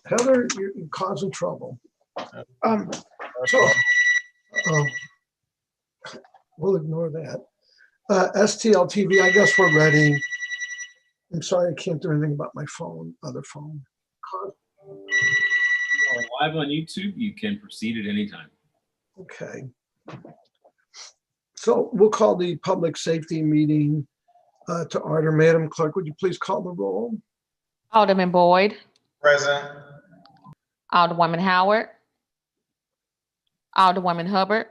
Heather, you're causing trouble. So we'll ignore that. STL-TV, I guess we're ready. I'm sorry, I can't do anything about my phone, other phone. Live on YouTube, you can proceed at any time. Okay. So we'll call the public safety meeting to order. Madam Clerk, would you please call the roll? Alderman Boyd, Present. Alderwoman Howard, Alderwoman Hubbard,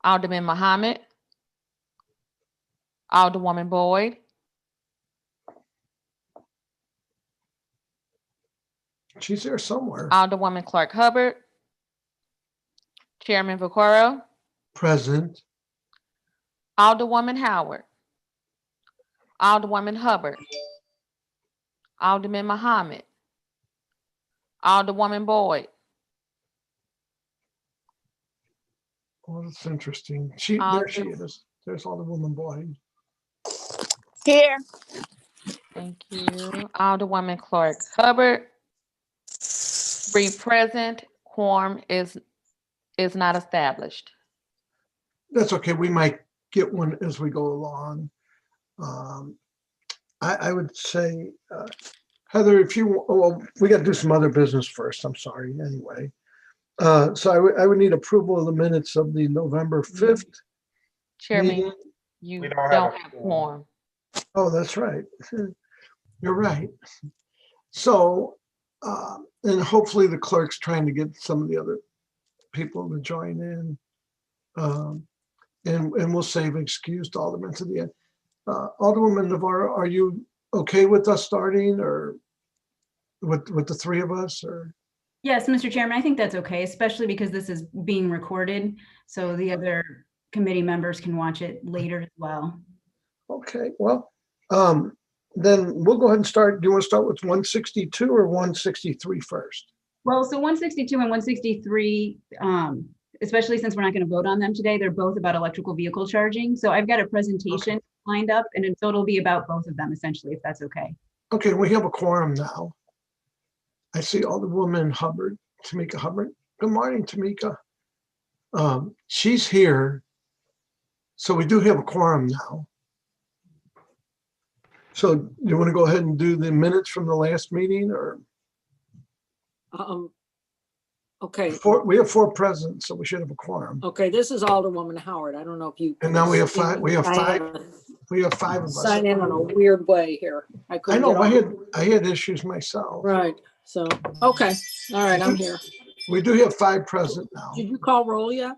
Alderman Muhammad, Alderwoman Boyd, She's there somewhere. Alderwoman Clark Hubbard, Chairman Vaccaro, Present. Alderwoman Howard, Alderwoman Hubbard, Alderman Muhammad, Alderwoman Boyd, Oh, that's interesting. There she is. There's Alderwoman Boyd. Here. thank you, Alderwoman Clark Hubbard. 3 present, quorum is not established. That's okay. We might get one as we go along. I would say, Heather, if you, well, we got to do some other business first. I'm sorry. Anyway, so I would need approval of the minutes of the November 5th. Chairman, meeting. you We don't have quorum. Oh, that's right. You're right. So, and hopefully the clerk's trying to get some of the other people to join in. And we'll save excused aldermen to the end. Alderwoman Navarro, are you okay with us starting, or with the 3 of us, or? Yes, Mr. Chairman, I think that's okay, especially because this is being recorded, so the other committee members can watch it later as well. Okay, well, then we'll go ahead and start. Do you want to start with 162 or 163 first? Well, so 162 and 163, especially since we're not going to vote on them today, they're both about electrical vehicle charging. So I've got a presentation lined up, and so it'll be about both of them essentially, if that's okay. Okay, we have a quorum now. I see Alderwoman Hubbard, Tamika Hubbard. Good morning, Tamika. She's here. So we do have a quorum now. So you want to go ahead and do the minutes from the last meeting, or? Okay, We have 4 present, so we should have a quorum. okay, this is Alderwoman Howard. I don't know if you. And now we have 5. We have 5 of us. Sign in on a weird way here. I couldn't know, get on. I had issues myself. Right, so, okay, all right, I'm here. We do have 5 present now. Did you call roll yet?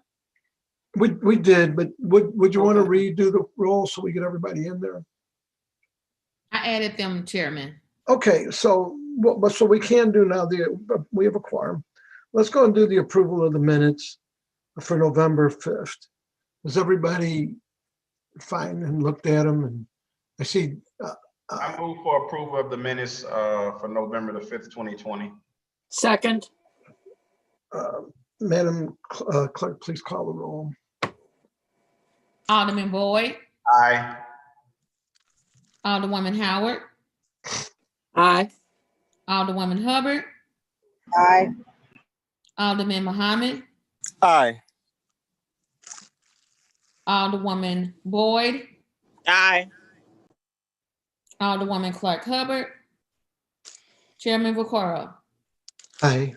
We did, but would you want to Okay. redo the roll so we get everybody in there? I added them, Chairman. Okay, so so we can do now, we have a quorum. Let's go and do the approval of the minutes for November 5th. Is everybody fine and looked at them? And I see. I move for approval of the minutes for November the 5th, 2020. Second, Madam Clerk, please call the roll. Alderman Boyd, Aye. Alderwoman Howard, aye. Alderwoman Hubbard, Aye. Alderman Muhammad, Aye. Alderwoman Boyd, Aye. Alderwoman Clark Hubbard, Chairman Vaccaro. Aye.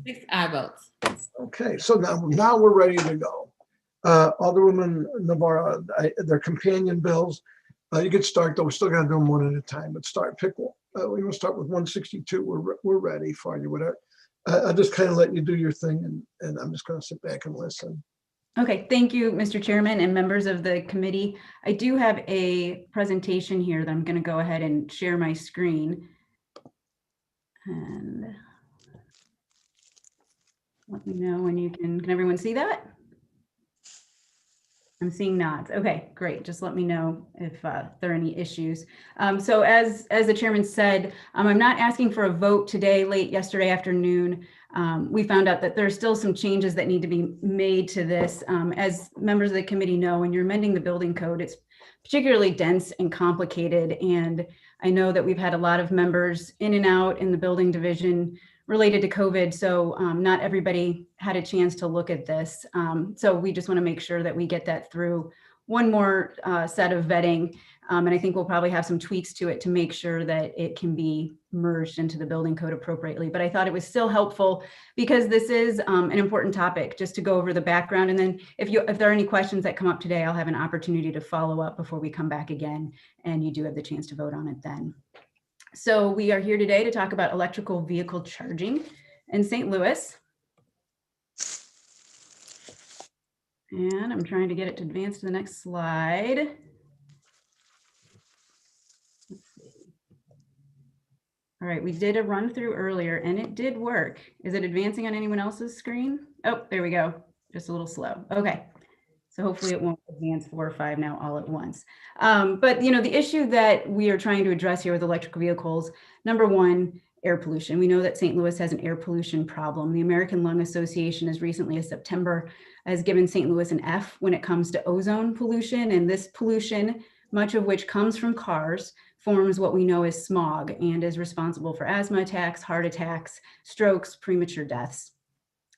6 aye votes. Okay, so now we're ready to go. Alderwoman Navarro, their companion bills. You could start, though. We still got to do them one at a time. But pick one. We will start with 162. We're ready for you. Whatever. I'll just kind of let you do your thing, and I'm just going to sit back and listen. Okay, thank you, Mr. Chairman and members of the committee. I do have a presentation here that I'm going to go ahead and share my screen. And let me know when you can everyone see that? I'm seeing nods. Okay, great. Just let me know if there are any issues. So as the chairman said, I'm not asking for a vote today. Late yesterday afternoon, we found out that there's still some changes that need to be made to this. As members of the committee know, when you're amending the building code, it's particularly dense and complicated. And I know that we've had a lot of members in and out in the building division related to COVID, so not everybody had a chance to look at this. So we just want to make sure that we get that through one more set of vetting. And I think we'll probably have some tweaks to it to make sure that it can be merged into the building code appropriately. But I thought it was still helpful because this is an important topic, just to go over the background. And then if there are any questions that come up today, I'll have an opportunity to follow up before we come back again, and you do have the chance to vote on it then. So we are here today to talk about electrical vehicle charging in St. Louis. And I'm trying to get it to advance to the next slide. Let's see. All right, we did a run through earlier and it did work. Is it advancing on anyone else's screen? Oh, there we go. Just a little slow. Okay. So hopefully it won't advance 4 or 5 now all at once. But you know, the issue that we are trying to address here with electric vehicles, number one, air pollution. We know that St. Louis has an air pollution problem. The American Lung Association as recently as September has given St. Louis an F when it comes to ozone pollution. And this pollution, much of which comes from cars, forms what we know as smog and is responsible for asthma attacks, heart attacks, strokes, premature deaths.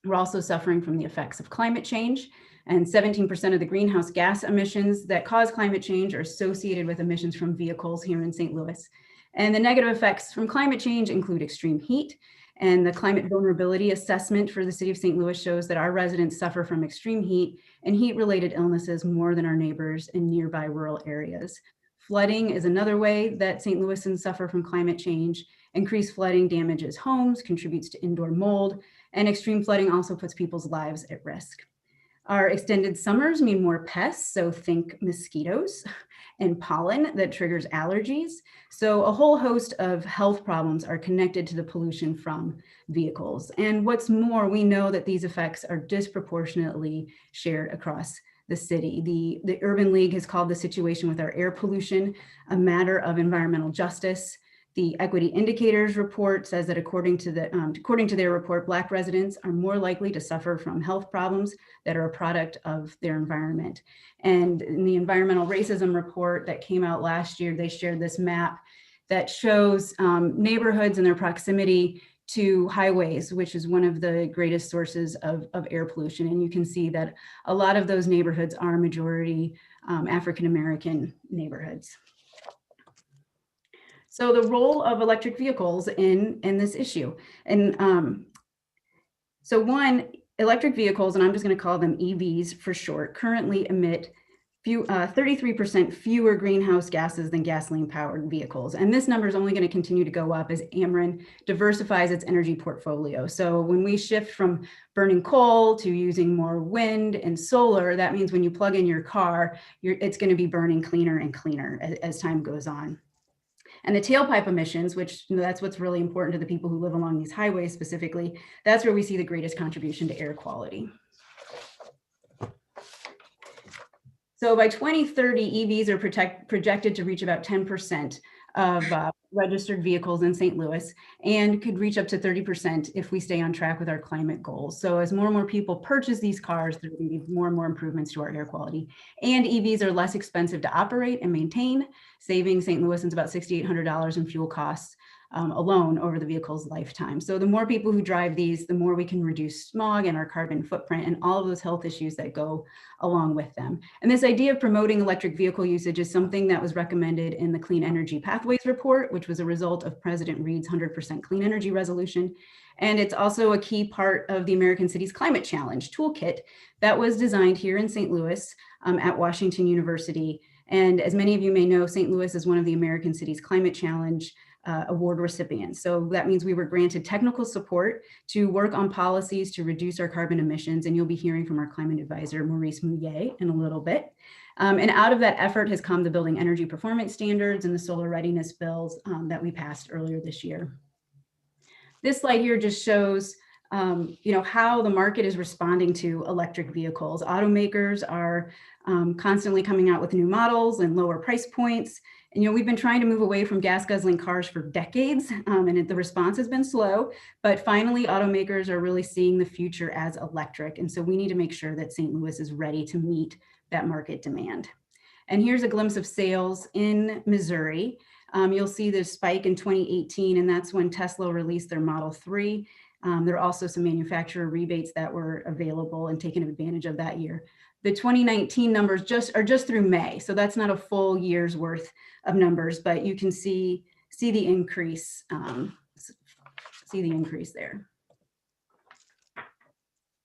We're also suffering from the effects of climate change. And 17% of the greenhouse gas emissions that cause climate change are associated with emissions from vehicles here in St. Louis. And the negative effects from climate change include extreme heat. And the climate vulnerability assessment for the city of St. Louis shows that our residents suffer from extreme heat and heat-related illnesses more than our neighbors in nearby rural areas. Flooding is another way that St. Louisans suffer from climate change. Increased flooding damages homes, contributes to indoor mold, and extreme flooding also puts people's lives at risk. Our extended summers mean more pests, so think mosquitoes and pollen that triggers allergies. So a whole host of health problems are connected to the pollution from vehicles. And what's more, we know that these effects are disproportionately shared across the city. The Urban League has called the situation with our air pollution a matter of environmental justice. The Equity Indicators report says that according to their report, Black residents are more likely to suffer from health problems that are a product of their environment. And in the Environmental Racism report that came out last year, they shared this map that shows neighborhoods and their proximity to highways, which is one of the greatest sources of air pollution. And you can see that a lot of those neighborhoods are majority African-American neighborhoods. So the role of electric vehicles in this issue. And so one, electric vehicles, and I'm just going to call them EVs for short, currently emit 33% fewer greenhouse gases than gasoline powered vehicles. And this number is only going to continue to go up as Ameren diversifies its energy portfolio. So when we shift from burning coal to using more wind and solar, that means when you plug in your car, it's going to be burning cleaner and cleaner as time goes on. And the tailpipe emissions, which that's what's really important to the people who live along these highways specifically, that's where we see the greatest contribution to air quality. So by 2030, EVs are projected to reach about 10% of registered vehicles in St. Louis and could reach up to 30% if we stay on track with our climate goals. So as more and more people purchase these cars, there will be more and more improvements to our air quality. And EVs are less expensive to operate and maintain, saving St. Louisans about $6,800 in fuel costs alone over the vehicle's lifetime. So the more people who drive these, the more we can reduce smog and our carbon footprint and all of those health issues that go along with them. And this idea of promoting electric vehicle usage is something that was recommended in the Clean Energy Pathways Report, which was a result of President Reed's 100% clean energy resolution. And it's also a key part of the American Cities Climate Challenge toolkit that was designed here in St. Louis at Washington University. And as many of you may know, St. Louis is one of the American Cities Climate Challenge award recipients. So that means we were granted technical support to work on policies to reduce our carbon emissions. And you'll be hearing from our climate advisor, Maurice Mouillet, in a little bit. And out of that effort has come the Building Energy Performance Standards and the Solar Readiness Bills that we passed earlier this year. This slide here just shows how the market is responding to electric vehicles. Automakers are constantly coming out with new models and lower price points. And we've been trying to move away from gas guzzling cars for decades, and the response has been slow, but finally automakers are really seeing the future as electric. And so we need to make sure that St. Louis is ready to meet that market demand. And here's a glimpse of sales in Missouri. You'll see the spike in 2018, and that's when Tesla released their Model 3. There are also some manufacturer rebates that were available and taken advantage of that year. The 2019 numbers are just through May, so that's not a full year's worth of numbers, but you can see the increase. See the increase there.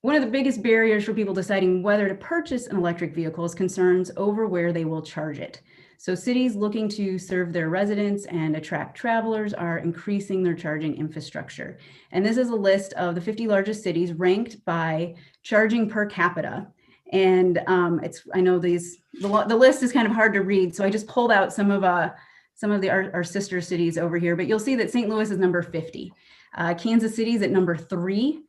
One of the biggest barriers for people deciding whether to purchase an electric vehicle is concerns over where they will charge it. So cities looking to serve their residents and attract travelers are increasing their charging infrastructure. And this is a list of the 50 largest cities ranked by charging per capita. And I know the list is kind of hard to read, so I just pulled out some of our sister cities over here, but you'll see that St. Louis is number 50. Kansas City is at number 3.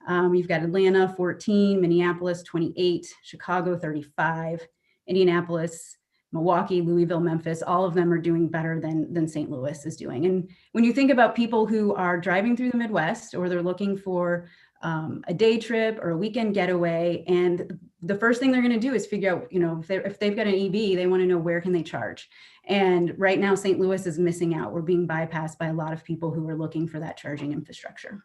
You've got Atlanta, 14, Minneapolis, 28, Chicago, 35, Indianapolis, Milwaukee, Louisville, Memphis, all of them are doing better than St. Louis is doing. And when you think about people who are driving through the Midwest, or they're looking for a day trip or a weekend getaway, and the first thing they're going to do is figure out, if they've got an EV, they want to know where can they charge. And right now, St. Louis is missing out. We're being bypassed by a lot of people who are looking for that charging infrastructure.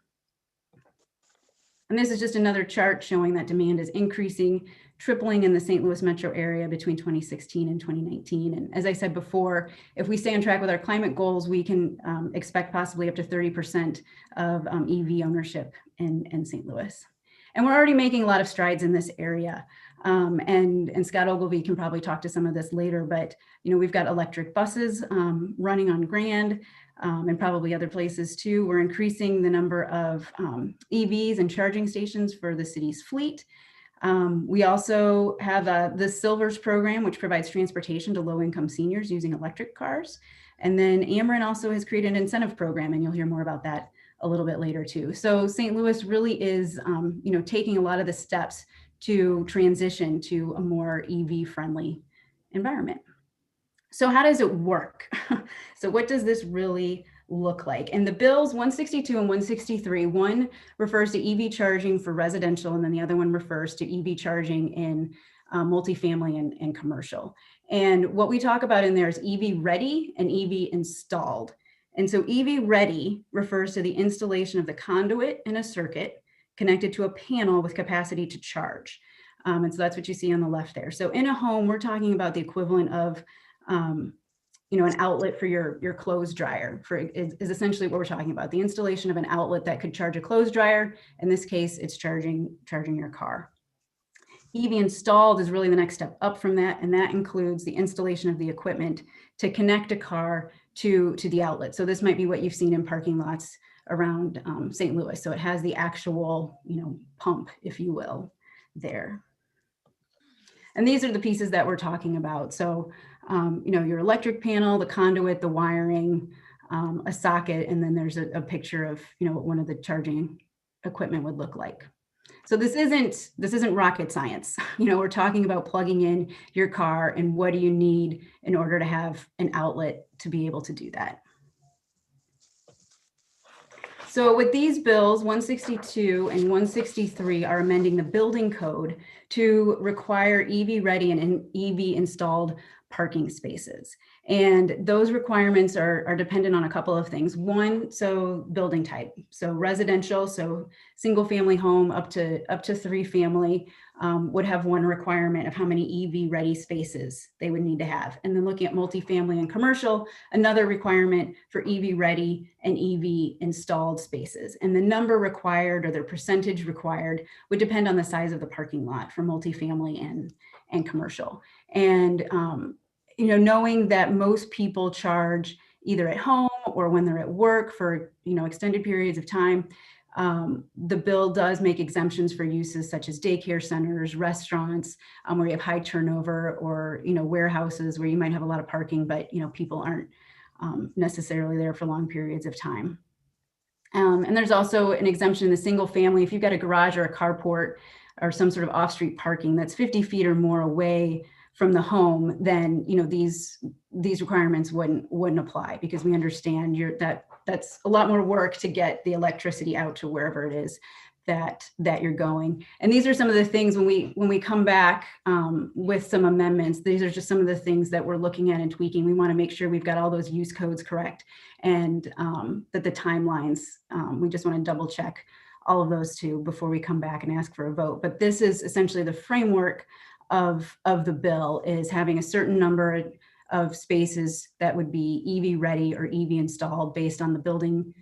And this is just another chart showing that demand is increasing, tripling in the St. Louis metro area between 2016 and 2019. And as I said before, if we stay on track with our climate goals, we can expect possibly up to 30% of EV ownership in St. Louis. And we're already making a lot of strides in this area. And Scott Ogilvie can probably talk to some of this later, but we've got electric buses running on Grand, and probably other places too. We're increasing the number of EVs and charging stations for the city's fleet. We also have the Silvers program, which provides transportation to low-income seniors using electric cars. And then Ameren also has created an incentive program, and you'll hear more about that a little bit later too. So St. Louis really is, taking a lot of the steps to transition to a more EV-friendly environment. So how does it work? So what does this really look like? And the bills 162 and 163, one refers to EV charging for residential, and then the other one refers to EV charging in multifamily and commercial. And what we talk about in there is EV ready and EV installed. And so EV ready refers to the installation of the conduit in a circuit connected to a panel with capacity to charge. And so that's what you see on the left there. So in a home, we're talking about the equivalent of an outlet for your clothes dryer is essentially what we're talking about. The installation of an outlet that could charge a clothes dryer. In this case, it's charging your car. EV installed is really the next step up from that, and that includes the installation of the equipment to connect a car to the outlet. So this might be what you've seen in parking lots around St. Louis. So it has the actual, pump, if you will, there. And these are the pieces that we're talking about. So, your electric panel, the conduit, the wiring, a socket, and then there's a picture of, what one of the charging equipment would look like. So this isn't rocket science. We're talking about plugging in your car and what do you need in order to have an outlet to be able to do that. So with these bills, 162 and 163 are amending the building code to require EV ready and EV installed parking spaces. And those requirements are dependent on a couple of things. One, so building type. So residential, so single family home up to 3 family would have one requirement of how many EV ready spaces they would need to have. And then looking at multifamily and commercial, another requirement for EV ready and EV installed spaces. And the number required or the percentage required would depend on the size of the parking lot for multifamily and commercial. And knowing that most people charge either at home or when they're at work for extended periods of time, the bill does make exemptions for uses such as daycare centers, restaurants, where you have high turnover, or warehouses where you might have a lot of parking, but people aren't necessarily there for long periods of time. And there's also an exemption in the single family. If you've got a garage or a carport or some sort of off-street parking that's 50 feet or more away from the home, then these requirements wouldn't apply, because we understand that's a lot more work to get the electricity out to wherever it is that you're going. And these are some of the things when we come back with some amendments, these are just some of the things that we're looking at and tweaking. We want to make sure we've got all those use codes correct, and that the timelines, we just want to double check all of those too before we come back and ask for a vote. But this is essentially the framework of the bill, is having a certain number of spaces that would be EV ready or EV installed based on the building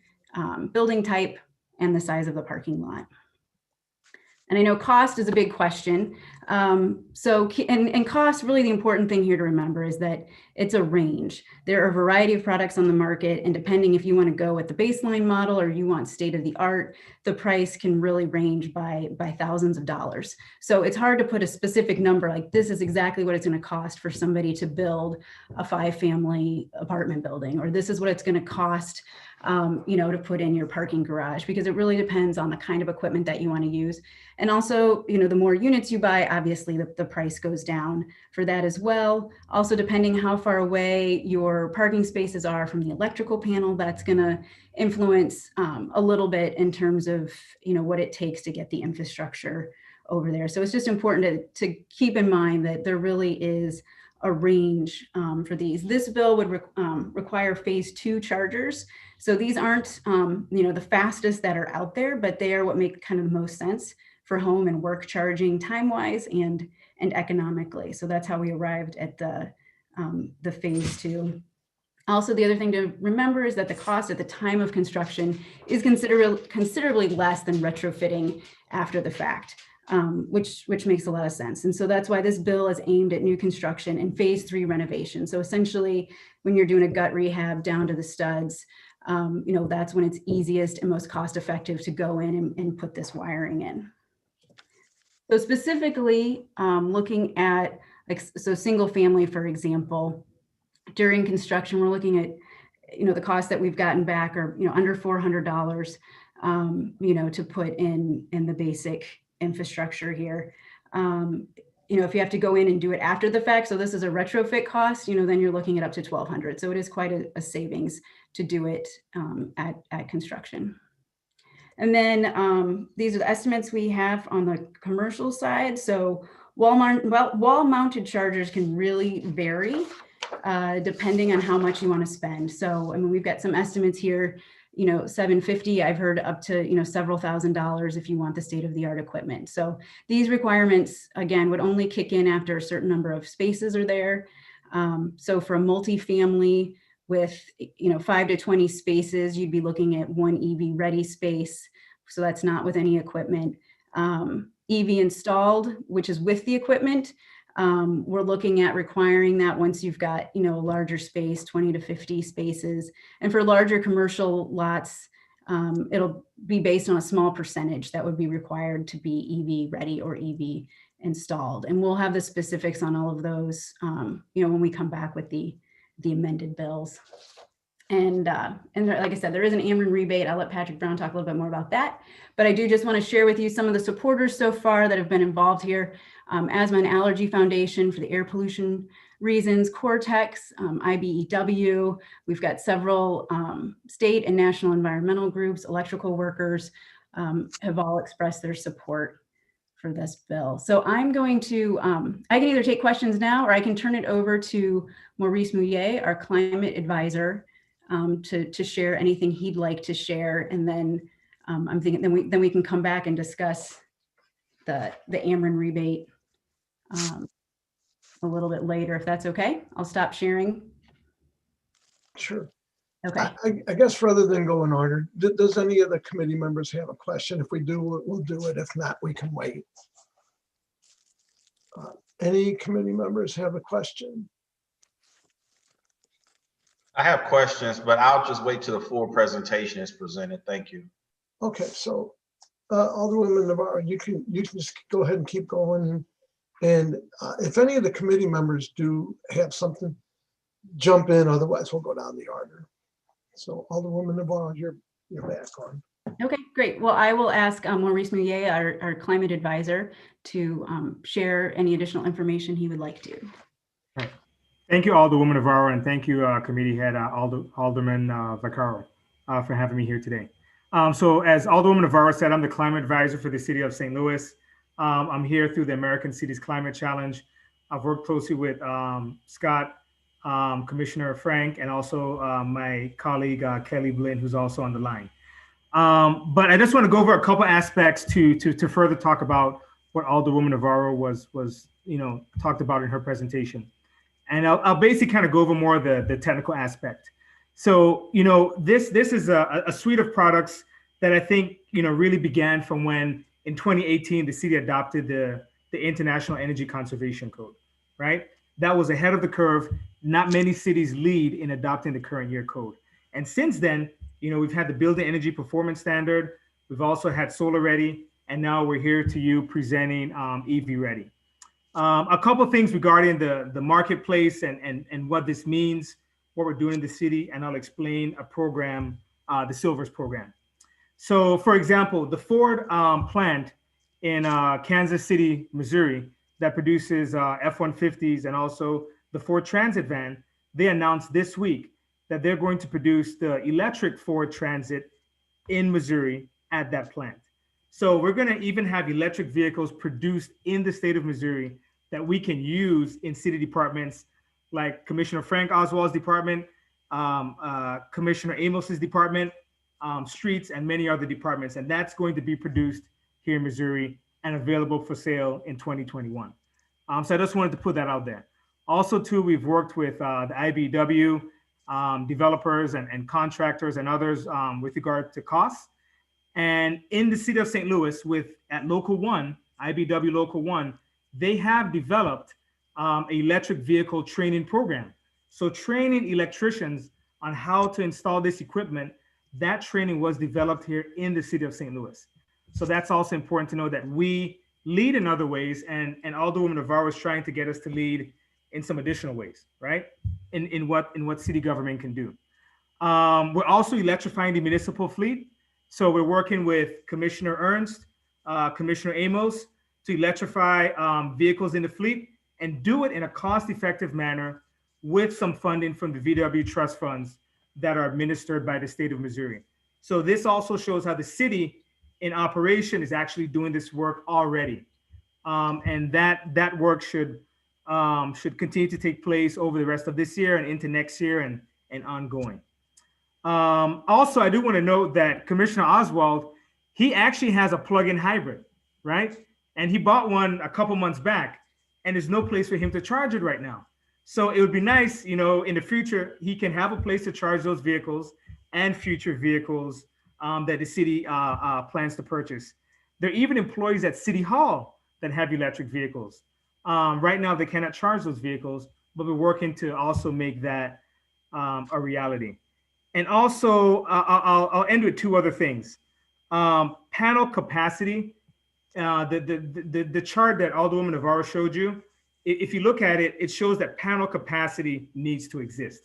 type and the size of the parking lot. And I know cost is a big question. And cost, really the important thing here to remember is that it's a range. There are a variety of products on the market, and depending if you want to go with the baseline model or you want state of the art, the price can really range by thousands of dollars. So it's hard to put a specific number like this is exactly what it's going to cost for somebody to build a 5-family apartment building, or this is what it's going to cost to put in your parking garage, because it really depends on the kind of equipment that you want to use. And also, the more units you buy, obviously the price goes down for that as well. Also, depending how far away your parking spaces are from the electrical panel, that's going to influence a little bit in terms of, what it takes to get the infrastructure over there. So it's just important to keep in mind that there really is a range for these. This bill would require phase 2 chargers. So these aren't, the fastest that are out there, but they are what make kind of the most sense for home and work charging time-wise and economically. So that's how we arrived at the phase 2. Also, the other thing to remember is that the cost at the time of construction is considerably less than retrofitting after the fact. Which makes a lot of sense. And so that's why this bill is aimed at new construction and phase 3 renovation. So essentially, when you're doing a gut rehab down to the studs, that's when it's easiest and most cost effective to go in and put this wiring in. So specifically, looking at single family, for example, during construction, we're looking at, the cost that we've gotten back are, under $400, to put in the basic infrastructure here. If you have to go in and do it after the fact, so this is a retrofit cost, then you're looking at up to $1,200. So it is quite a savings to do it at construction. And then these are the estimates we have on the commercial side. So wall-mounted chargers can really vary depending on how much you want to spend. So, we've got some estimates here. $750, I've heard up to, several $1,000s if you want the state-of-the-art equipment. So these requirements, again, would only kick in after a certain number of spaces are there. So for a multifamily with, 5 to 20 spaces, you'd be looking at 1 EV ready space. So that's not with any equipment. EV installed, which is with the equipment. We're looking at requiring that once you've got, a larger space, 20 to 50 spaces. And for larger commercial lots, it'll be based on a small percentage that would be required to be EV ready or EV installed. And we'll have the specifics on all of those, when we come back with the amended bills. And like I said, there is an Ameren rebate. I'll let Patrick Brown talk a little bit more about that. But I do just want to share with you some of the supporters so far that have been involved here. Asthma and Allergy Foundation for the air pollution reasons, Cortex, IBEW. We've got several state and national environmental groups, electrical workers have all expressed their support for this bill. So I'm going to, I can either take questions now or I can turn it over to Maurice Mouillet, our climate advisor, to share anything he'd like to share. And then I'm thinking then we can come back and discuss the Ameren rebate a little bit later, if that's okay. I'll stop sharing. Sure. Okay. I guess rather than go in order, does any of the committee members have a question? If we do, we'll do it. If not, we can wait. Any committee members have a question? I have questions, but I'll just wait till the full presentation is presented. Thank you. Okay, so Alderwoman Navarro, you can just go ahead and keep going. And if any of the committee members do have something, jump in. Otherwise, we'll go down the order. So Alderwoman Navarro, you're back on. Okay, great. Well, I will ask Maurice Mouillet, our climate advisor, to share any additional information he would like to. Right. Thank you, Alderwoman Navarro, and thank you, Committee Head Alderman Vaccaro, for having me here today. So as Alderwoman Navarro said, I'm the climate advisor for the city of St. Louis. I'm here through the American Cities Climate Challenge. I've worked closely with Scott, Commissioner Frank, and also my colleague Kelly Blinn, who's also on the line. But I just want to go over a couple aspects to further talk about what Alderwoman Navarro was talked about in her presentation. And I'll basically kind of go over more of the technical aspect. So, this is a suite of products that I think, really began from when in 2018, the city adopted the International Energy Conservation Code, right? That was ahead of the curve. Not many cities lead in adopting the current year code. And since then, we've had the Building Energy Performance Standard. We've also had Solar Ready. And now we're here to you presenting EV Ready. A couple of things regarding the marketplace and what this means, what we're doing in the city, and I'll explain a program, the Silvers program. So, for example, the Ford plant in Kansas City, Missouri, that produces F-150s and also the Ford Transit van, they announced this week that they're going to produce the electric Ford Transit in Missouri at that plant. So we're going to even have electric vehicles produced in the state of Missouri that we can use in city departments like Commissioner Frank Oswald's department, Commissioner Amos's department, streets, and many other departments. And that's going to be produced here in Missouri and available for sale in 2021. So I just wanted to put that out there. Also, too, we've worked with the IBEW developers and contractors and others with regard to costs. And in the city of St. Louis, at Local 1, IBEW Local 1, they have developed an electric vehicle training program. So training electricians on how to install this equipment, that training was developed here in the city of St. Louis. So that's also important to know that we lead in other ways, and Alderwoman Navarro is trying to get us to lead in some additional ways, right? In what city government can do. We're also electrifying the municipal fleet. So we're working with Commissioner Ernst, Commissioner Amos to electrify vehicles in the fleet and do it in a cost-effective manner with some funding from the VW trust funds that are administered by the state of Missouri. So this also shows how the city in operation is actually doing this work already. And that work should continue to take place over the rest of this year and into next year and ongoing. Also, I do want to note that Commissioner Oswald, he actually has a plug-in hybrid, right? And he bought one a couple months back, and there's no place for him to charge it right now. So it would be nice, in the future, he can have a place to charge those vehicles and future vehicles that the city plans to purchase. There are even employees at City Hall that have electric vehicles. Right now, they cannot charge those vehicles, but we're working to also make that a reality. And also, I'll end with two other things. Panel capacity, the chart that Alderwoman Navarro showed you, if you look at it, it shows that panel capacity needs to exist.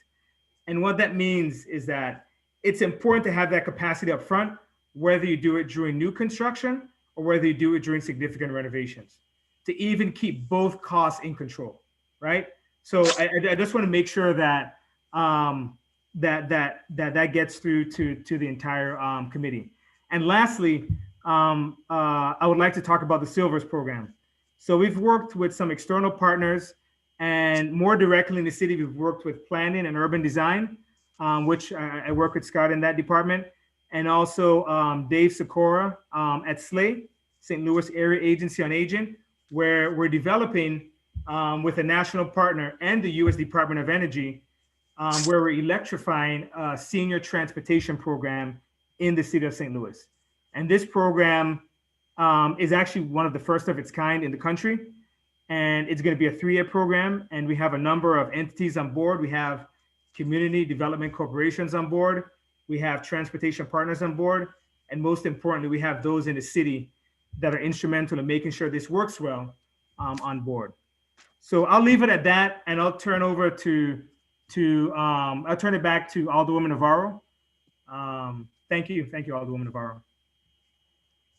And what that means is that it's important to have that capacity up front, whether you do it during new construction or whether you do it during significant renovations, to even keep both costs in control, right? So I just want to make sure that that gets through to the entire committee. And lastly, I would like to talk about the Silvers program. So we've worked with some external partners, and more directly in the city, we've worked with planning and urban design, which I work with Scott in that department, and also Dave Sikora at SLAE, St. Louis Area Agency on Aging, where we're developing with a national partner and the U.S. Department of Energy, where we're electrifying a senior transportation program in the city of St. Louis. And this program is actually one of the first of its kind in the country. And it's going to be a 3-year program. And we have a number of entities on board. We have community development corporations on board. We have transportation partners on board. And most importantly, we have those in the city that are instrumental in making sure this works well on board. So I'll leave it at that, and I'll turn over I'll turn it back to Alderwoman Navarro. Thank you, Alderwoman Navarro.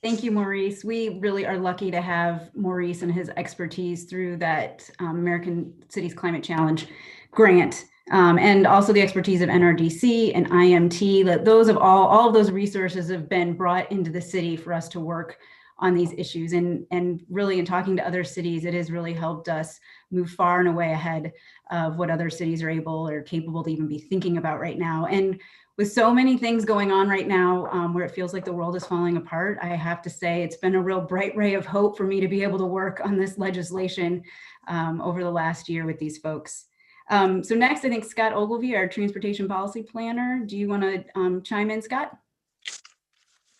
Thank you, Maurice. We really are lucky to have Maurice and his expertise through that American Cities Climate Challenge grant and also the expertise of NRDC and IMT. That those of all of those resources have been brought into the city for us to work on these issues. And really, in talking to other cities, it has really helped us move far and away ahead of what other cities are able or capable to even be thinking about right now. And with so many things going on right now, where it feels like the world is falling apart, I have to say it's been a real bright ray of hope for me to be able to work on this legislation over the last year with these folks. So next, I think Scott Ogilvie, our transportation policy planner. Do you want to chime in, Scott?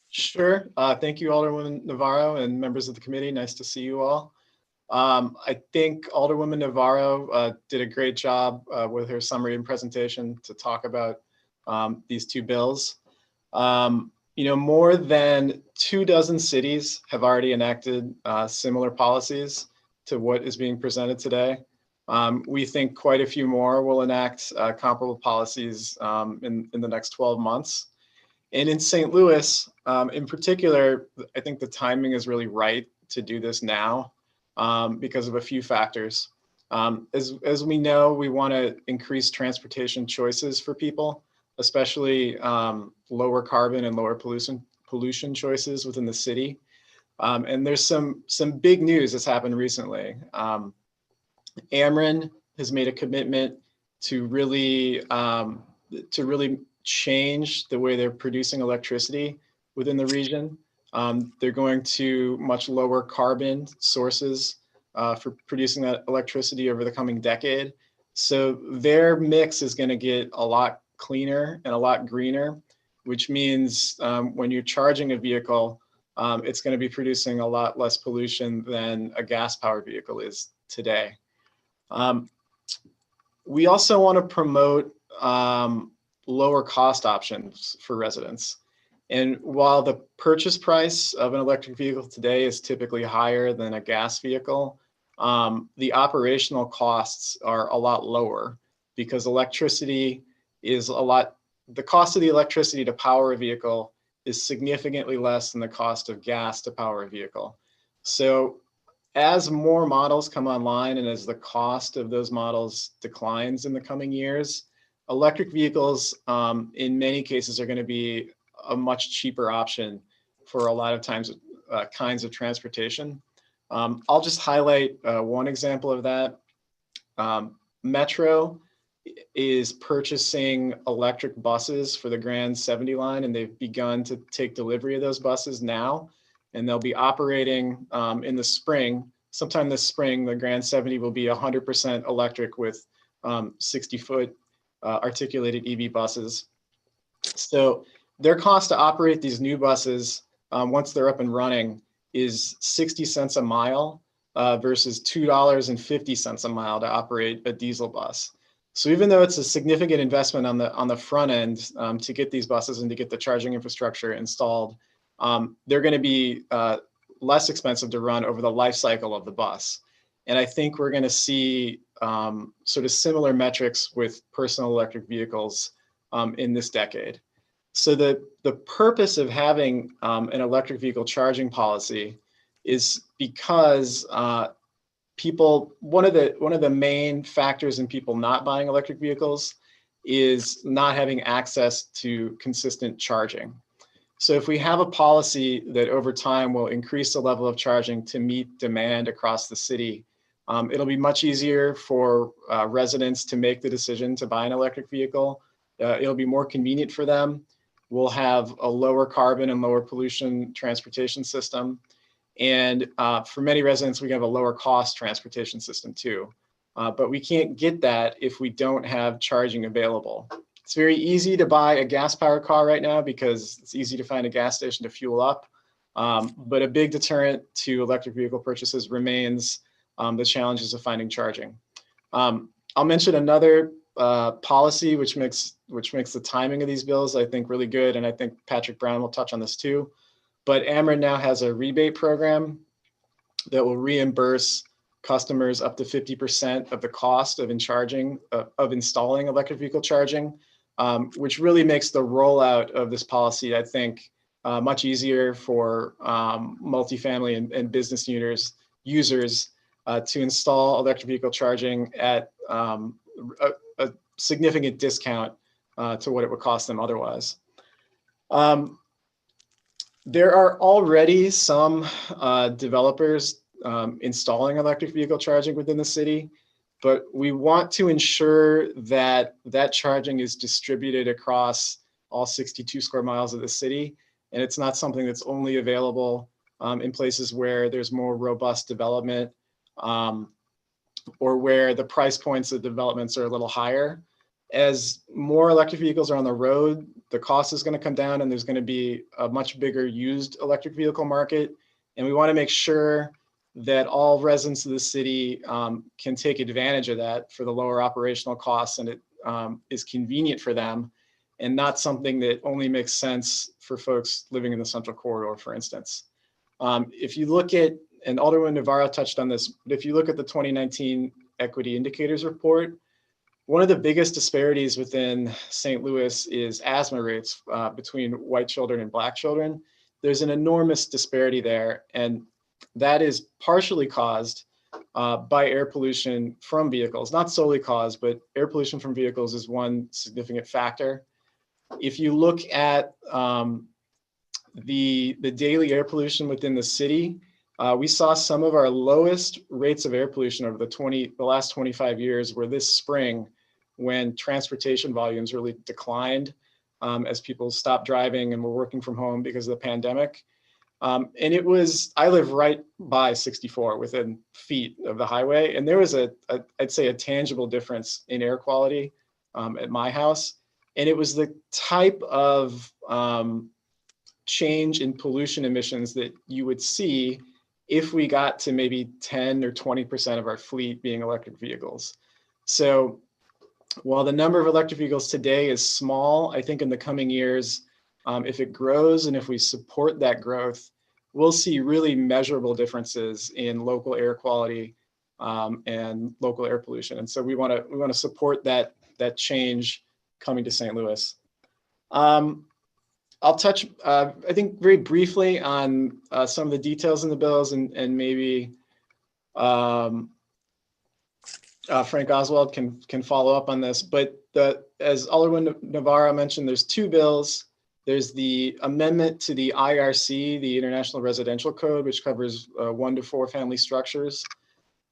Sure. Thank you, Alderwoman Navarro and members of the committee. Nice to see you all. I think Alderwoman Navarro did a great job with her summary and presentation to talk about these two bills. More than 24 cities have already enacted similar policies to what is being presented today. We think quite a few more will enact comparable policies in the next 12 months. And in St. Louis, in particular, I think the timing is really right to do this now because of a few factors. As we know, we want to increase transportation choices for people, especially lower carbon and lower pollution choices within the city. And there's some big news that's happened recently. Ameren has made a commitment to really change the way they're producing electricity within the region. They're going to much lower carbon sources for producing that electricity over the coming decade. So their mix is going to get a lot cleaner and a lot greener, which means when you're charging a vehicle, it's going to be producing a lot less pollution than a gas-powered vehicle is today. We also want to promote lower cost options for residents. And while the purchase price of an electric vehicle today is typically higher than a gas vehicle, the operational costs are a lot lower because electricity is the cost of the electricity to power a vehicle is significantly less than the cost of gas to power a vehicle. So as more models come online and as the cost of those models declines in the coming years, electric vehicles in many cases are going to be a much cheaper option for a lot of kinds of transportation. I'll just highlight one example of that. Metro is purchasing electric buses for the Grand 70 line, and they've begun to take delivery of those buses now, and they'll be operating in the spring. Sometime this spring, the Grand 70 will be 100% electric with 60-foot articulated EV buses. So their cost to operate these new buses, once they're up and running, is 60 cents a mile versus $2.50 a mile to operate a diesel bus. So even though it's a significant investment on the front end to get these buses and to get the charging infrastructure installed, they're going to be less expensive to run over the life cycle of the bus. And I think we're going to see sort of similar metrics with personal electric vehicles in this decade. So the purpose of having an electric vehicle charging policy is because one of the main factors in people not buying electric vehicles is not having access to consistent charging. So if we have a policy that over time will increase the level of charging to meet demand across the city, it'll be much easier for residents to make the decision to buy an electric vehicle. It'll be more convenient for them. We'll have a lower carbon and lower pollution transportation system. And for many residents, we have a lower cost transportation system too. But we can't get that if we don't have charging available. It's very easy to buy a gas powered car right now because it's easy to find a gas station to fuel up. But a big deterrent to electric vehicle purchases remains the challenges of finding charging. I'll mention another policy which makes the timing of these bills, I think, really good. And I think Patrick Brown will touch on this too. But Ameren now has a rebate program that will reimburse customers up to 50% of the cost of installing electric vehicle charging, which really makes the rollout of this policy, I think, much easier for multifamily and business users to install electric vehicle charging at a significant discount to what it would cost them otherwise. There are already some developers installing electric vehicle charging within the city, but we want to ensure that that charging is distributed across all 62 square miles of the city. And it's not something that's only available in places where there's more robust development or where the price points of developments are a little higher. As more electric vehicles are on the road, the cost is going to come down and there's going to be a much bigger used electric vehicle market. And we want to make sure that all residents of the city can take advantage of that for the lower operational costs, and it is convenient for them and not something that only makes sense for folks living in the central corridor, for instance. If you look at, and Alderman Navarro touched on this, but if you look at the 2019 Equity Indicators Report, one of the biggest disparities within St. Louis is asthma rates between white children and Black children. There's an enormous disparity there, and that is partially caused by air pollution from vehicles. Not solely caused, but air pollution from vehicles is one significant factor. If you look at the daily air pollution within the city, we saw some of our lowest rates of air pollution over the last 25 years were this spring, when transportation volumes really declined as people stopped driving and were working from home because of the pandemic. And it was, I live right by 64 within feet of the highway. And there was I'd say a tangible difference in air quality at my house. And it was the type of change in pollution emissions that you would see if we got to maybe 10 or 20% of our fleet being electric vehicles. So while the number of electric vehicles today is small, I think in the coming years, if it grows and if we support that growth, we'll see really measurable differences in local air quality and local air pollution. And so we want to support that change coming to St. Louis. I'll touch, I think, very briefly on some of the details in the bills, and maybe Frank Oswald can follow up on this. But as Alderman Navarro mentioned, there's two bills. There's the amendment to the IRC, the International Residential Code, which covers 1 to 4 family structures.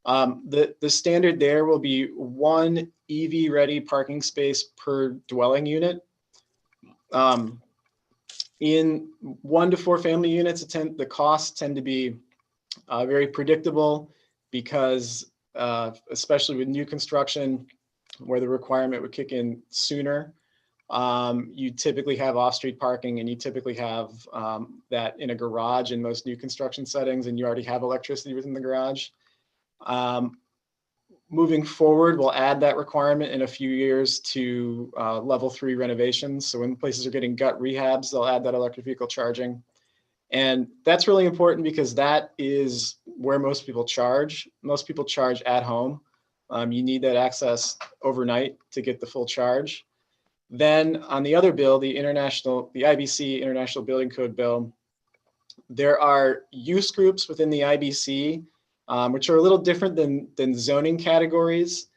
The standard there will be 1 EV-ready parking space per dwelling unit. In 1 to 4 family units, the costs tend to be very predictable because especially with new construction where the requirement would kick in sooner, you typically have off-street parking, and you typically have that in a garage in most new construction settings, and you already have electricity within the garage. Moving forward, we'll add that requirement in a few years to level 3 renovations. So when places are getting gut rehabs, they'll add that electric vehicle charging. And that's really important because that is where most people charge. Most people charge at home. You need that access overnight to get the full charge. Then on the other bill, the IBC International Building Code bill, there are use groups within the IBC which are a little different than zoning categories.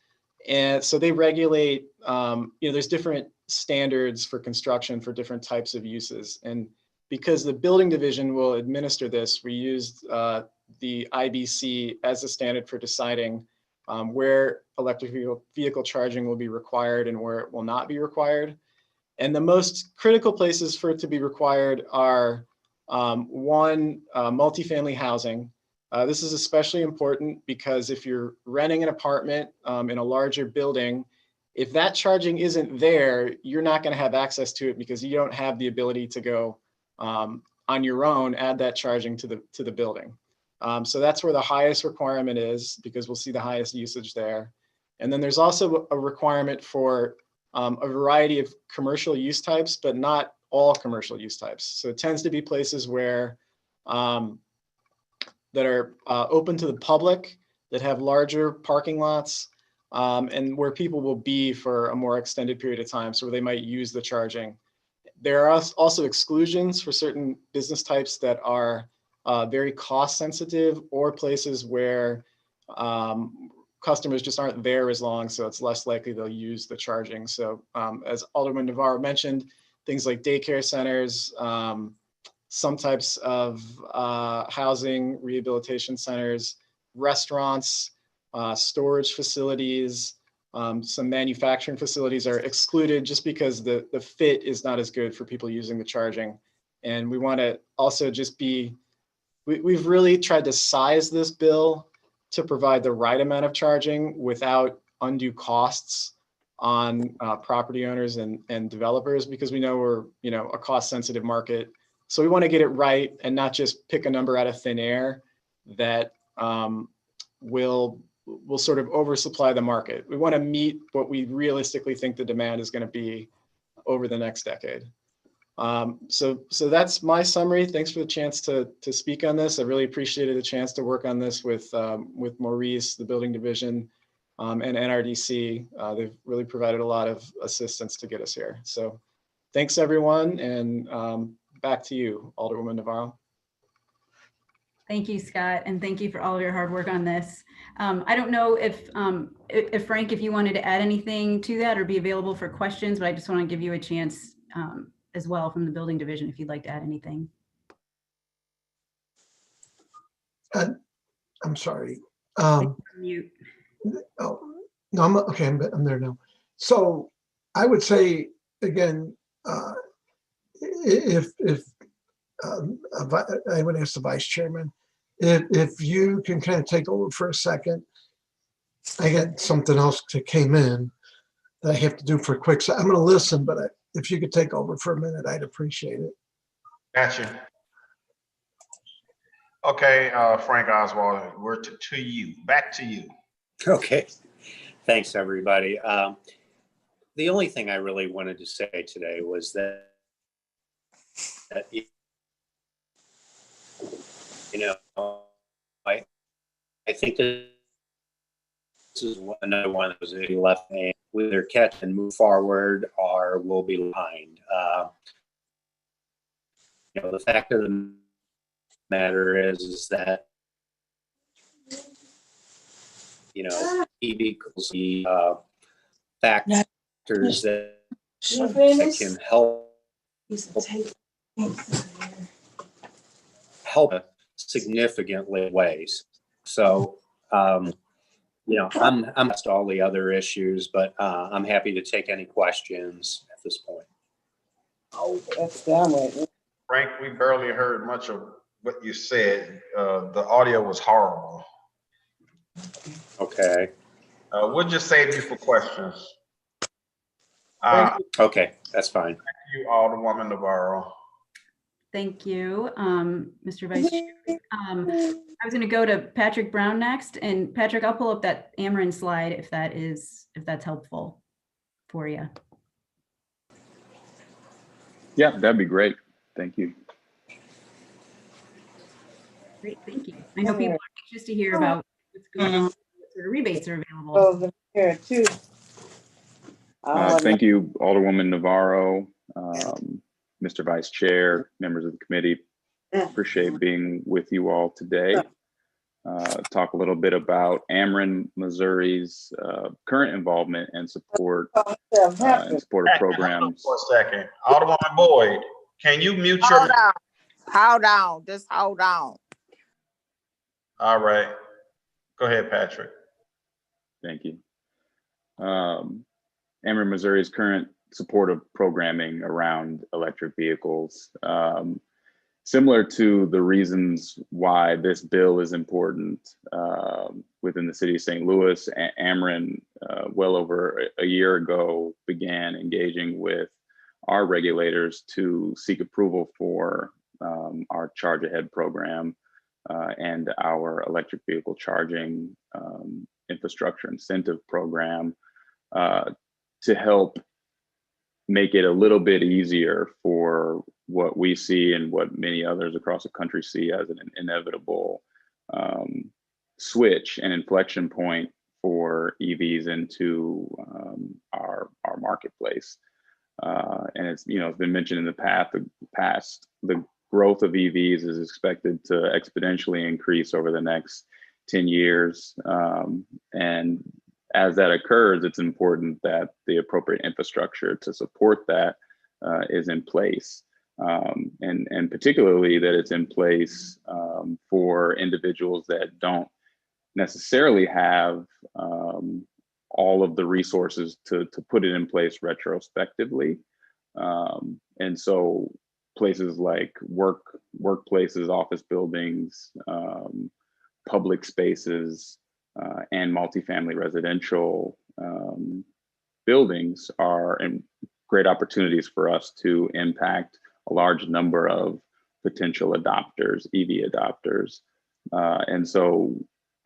And so they regulate, there's different standards for construction for different types of uses. And because the building division will administer this, we used the IBC as a standard for deciding where electric vehicle charging will be required and where it will not be required. And the most critical places for it to be required are one, multifamily housing. This is especially important because if you're renting an apartment in a larger building, if that charging isn't there, you're not going to have access to it because you don't have the ability to go on your own, add that charging to the building. So that's where the highest requirement is because we'll see the highest usage there. And then there's also a requirement for a variety of commercial use types, but not all commercial use types. So it tends to be places where that are open to the public, that have larger parking lots, and where people will be for a more extended period of time, so they might use the charging. There are also exclusions for certain business types that are very cost sensitive, or places where customers just aren't there as long, so it's less likely they'll use the charging. So as Alderman Navarro mentioned, things like daycare centers, some types of housing, rehabilitation centers, restaurants, storage facilities, some manufacturing facilities are excluded just because the fit is not as good for people using the charging. And we want to also just we've really tried to size this bill to provide the right amount of charging without undue costs on property owners and developers, because we know we're, a cost sensitive market. So we want to get it right and not just pick a number out of thin air that will sort of oversupply the market. We want to meet what we realistically think the demand is going to be over the next decade. So that's my summary. Thanks for the chance to speak on this. I really appreciated the chance to work on this with Maurice, the building division, and NRDC. They've really provided a lot of assistance to get us here. So thanks everyone, and back to you, Alderwoman Navarro. Thank you, Scott, and thank you for all of your hard work on this. I don't know if Frank, if you wanted to add anything to that or be available for questions, but I just want to give you a chance as well from the building division if you'd like to add anything. I'm sorry. Mute. Oh, no, okay. I'm there now. So I would say again, if I would ask the vice chairman, if you can kind of take over for a second. I got something else that came in that I have to do for a quick. I'm going to listen, but if you could take over for a minute, I'd appreciate it. Gotcha. Okay, Frank Oswald, we're to you. Back to you. Okay. Thanks, everybody. The only thing I really wanted to say today was that I think this is another one that was left hand. We either catch and move forward or we'll be behind. The fact of the matter is that EV equals the factors that can help significantly ways. So, I'm past all the other issues, but I'm happy to take any questions at this point. Oh, that's down right. Frank, we barely heard much of what you said. The audio was horrible. Okay. We'll just save you for questions. Okay, that's fine. Thank you, Alderwoman Navarro. Thank you, Mr. Vice Chair. I was going to go to Patrick Brown next, and Patrick, I'll pull up that Ameren slide if that's helpful for you. Yeah, that'd be great. Thank you. Great, thank you. I know people are anxious to hear about what's going on, what sort of rebates are available. Here too. Thank you, Alderwoman Navarro, Mr. Vice Chair, members of the committee. Appreciate being with you all today. Talk a little bit about Ameren, Missouri's current involvement and support and support of programs. For a second, Alderwoman Boyd, can you mute your? Hold on, just hold on. All right, go ahead, Patrick. Thank you. Ameren, Missouri's current support of programming around electric vehicles. Similar to the reasons why this bill is important within the city of St. Louis, Ameren, well over a year ago, began engaging with our regulators to seek approval for our Charge Ahead program and our electric vehicle charging infrastructure incentive program to help make it a little bit easier for what we see and what many others across the country see as an inevitable switch and inflection point for EVs into our marketplace. And it's been mentioned in the past, the growth of EVs is expected to exponentially increase over the next 10 years. And as that occurs, it's important that the appropriate infrastructure to support that is in place. And particularly that it's in place for individuals that don't necessarily have all of the resources to put it in place retrospectively. And so places like workplaces, office buildings, public spaces, and multifamily residential buildings are great opportunities for us to impact a large number of potential adopters, EV adopters. And so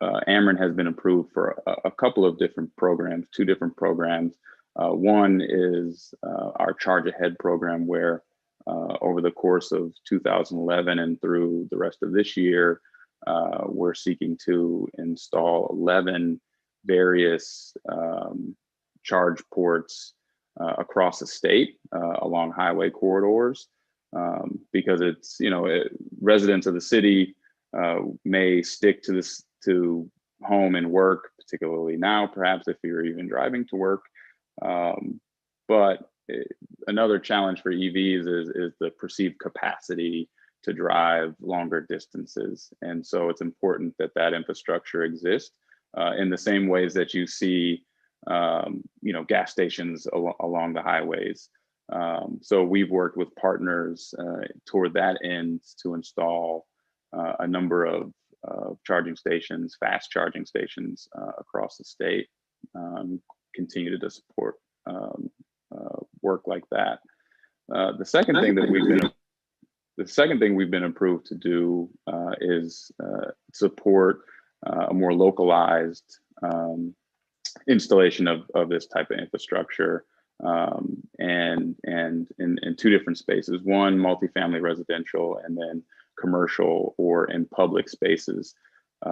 Ameren has been approved for a couple of different programs, 2 different programs. One is our Charge Ahead program, where over the course of 2011 and through the rest of this year, we're seeking to install 11 various charge ports across the state along highway corridors, because it's, residents of the city may stick to home and work, particularly now, perhaps if you're even driving to work. But another challenge for EVs is the perceived capacity to drive longer distances. And so it's important that that infrastructure exists in the same ways that you see, gas stations along the highways. So we've worked with partners toward that end to install a number of charging stations, fast charging stations across the state, continue to support work like that. The second thing we've been approved to do is support a more localized installation of this type of infrastructure, and in 2 different spaces. One, multifamily residential, and then commercial or in public spaces.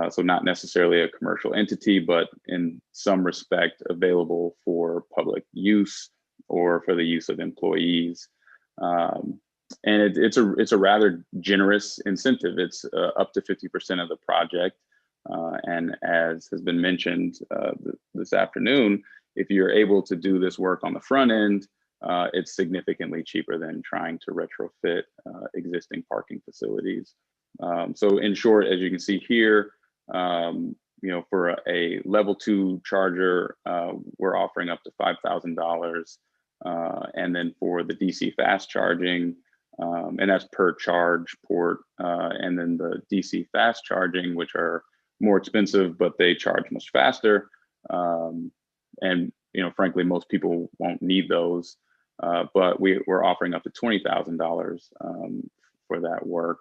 So not necessarily a commercial entity, but in some respect available for public use or for the use of employees. And it's a rather generous incentive. It's up to 50% of the project. And as has been mentioned this afternoon, if you're able to do this work on the front end, it's significantly cheaper than trying to retrofit existing parking facilities. So in short, as you can see here, for a level 2 charger, we're offering up to $5,000. And then for the DC fast charging, and that's per charge port, and then the DC fast charging, which are more expensive, but they charge much faster. And frankly, most people won't need those, but we're offering up to $20,000 for that work.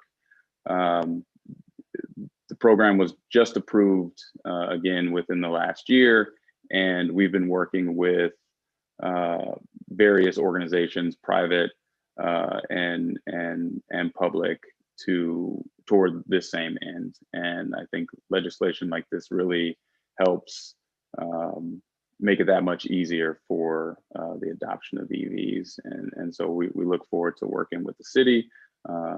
The program was just approved again within the last year, and we've been working with various organizations, private and public, toward this same end. And I think legislation like this really helps make it that much easier for the adoption of EVs. And so we look forward to working with the city.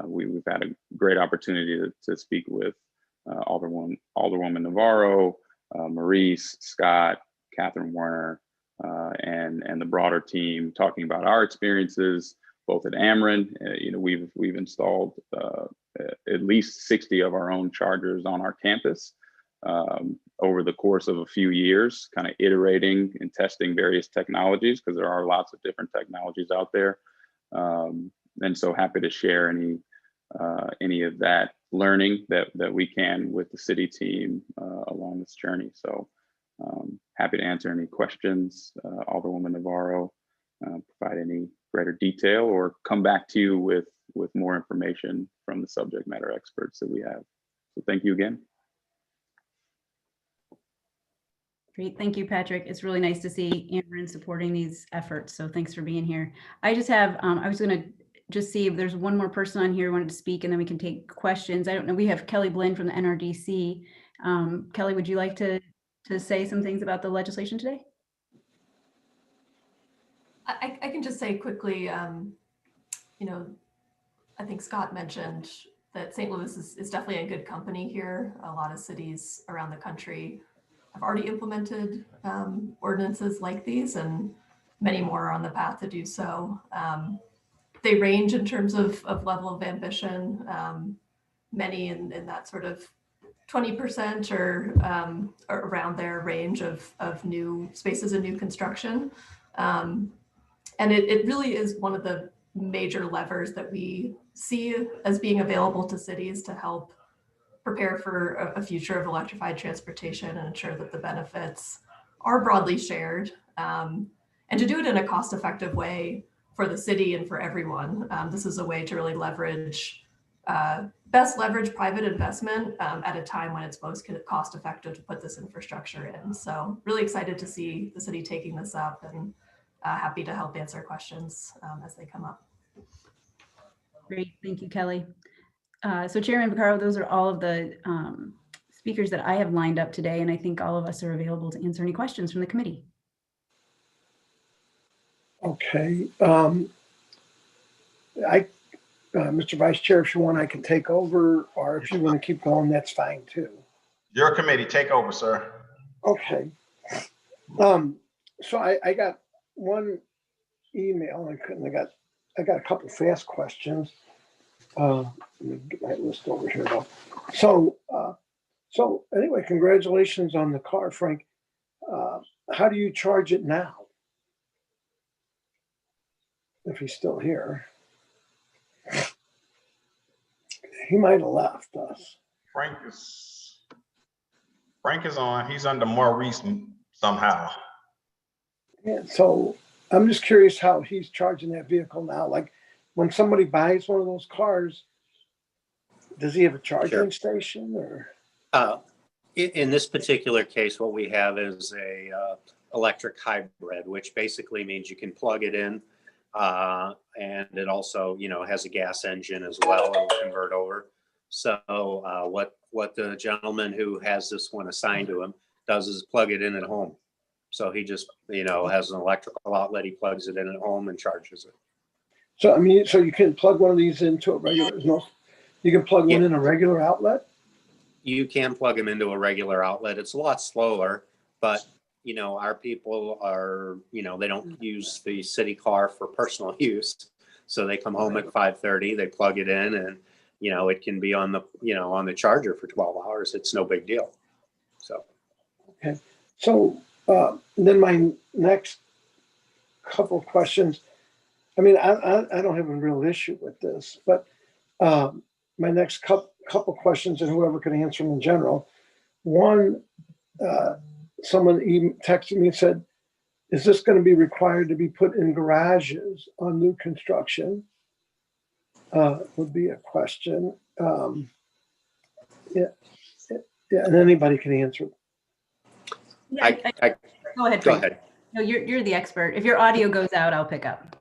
We've had a great opportunity to speak with Alderwoman Navarro, Maurice, Scott, Catherine Werner, and the broader team, talking about our experiences both at Ameren. We've installed at least 60 of our own chargers on our campus over the course of a few years, kind of iterating and testing various technologies, because there are lots of different technologies out there. And so happy to share any of that learning that we can with the city team along this journey. So happy to answer any questions, Alderwoman Navarro, provide any greater detail, or come back to you with more information from the subject matter experts that we have. So thank you again. Great, thank you, Patrick. It's really nice to see Ameren supporting these efforts. So thanks for being here. I just have, I was going to just see if there's one more person on here who wanted to speak, and then we can take questions. I don't know. We have Kelly Blinn from the NRDC. Kelly, would you like to say some things about the legislation today? I can just say quickly, I think Scott mentioned that St. Louis is definitely a good company here. A lot of cities around the country have already implemented ordinances like these, and many more are on the path to do so. They range in terms of level of ambition, many in that sort of 20% or around their range of new spaces and new construction. And it really is one of the major levers that we see as being available to cities to help prepare for a future of electrified transportation and ensure that the benefits are broadly shared, and to do it in a cost-effective way for the city and for everyone. This is a way to really best leverage private investment at a time when it's most cost-effective to put this infrastructure in. So really excited to see the city taking this up, and happy to help answer questions as they come up. Great, thank you, Kelly. So Chairman Vaccaro, those are all of the speakers that I have lined up today, and I think all of us are available to answer any questions from the committee. Okay. Mr. Vice Chair, if you want, I can take over, or if you want to keep going, that's fine too. Your committee, take over, sir. Okay. So I got one email, and I got a couple fast questions. Let me get my list over here though. So anyway, congratulations on the car, Frank. How do you charge it now? If he's still here. He might have left us. Frank is on. He's under Maurice somehow. Yeah, so I'm just curious how he's charging that vehicle now. Like when somebody buys one of those cars, does he have a charging station or? In this particular case, what we have is a electric hybrid, which basically means you can plug it in, and it also, has a gas engine as well. It'll convert over. So what the gentleman who has this one assigned to him does is plug it in at home. So he just, has an electrical outlet. He plugs it in at home and charges it. So, I mean, so you can plug one of these into a regular, you can plug one in a regular outlet? You can plug them into a regular outlet. It's a lot slower, but our people are, they don't use the city car for personal use. So they come home at 5:30, they plug it in, and, it can be on the charger for 12 hours. It's no big deal. So. Okay. So then my next couple of questions, I mean, I don't have a real issue with this, but my next couple questions, and whoever can answer them in general. One, someone texted me and said, is this going to be required to be put in garages on new construction? Would be a question. Yeah, and anybody can answer. Yeah, go ahead. Go ahead. No, you're the expert. If your audio goes out, I'll pick up.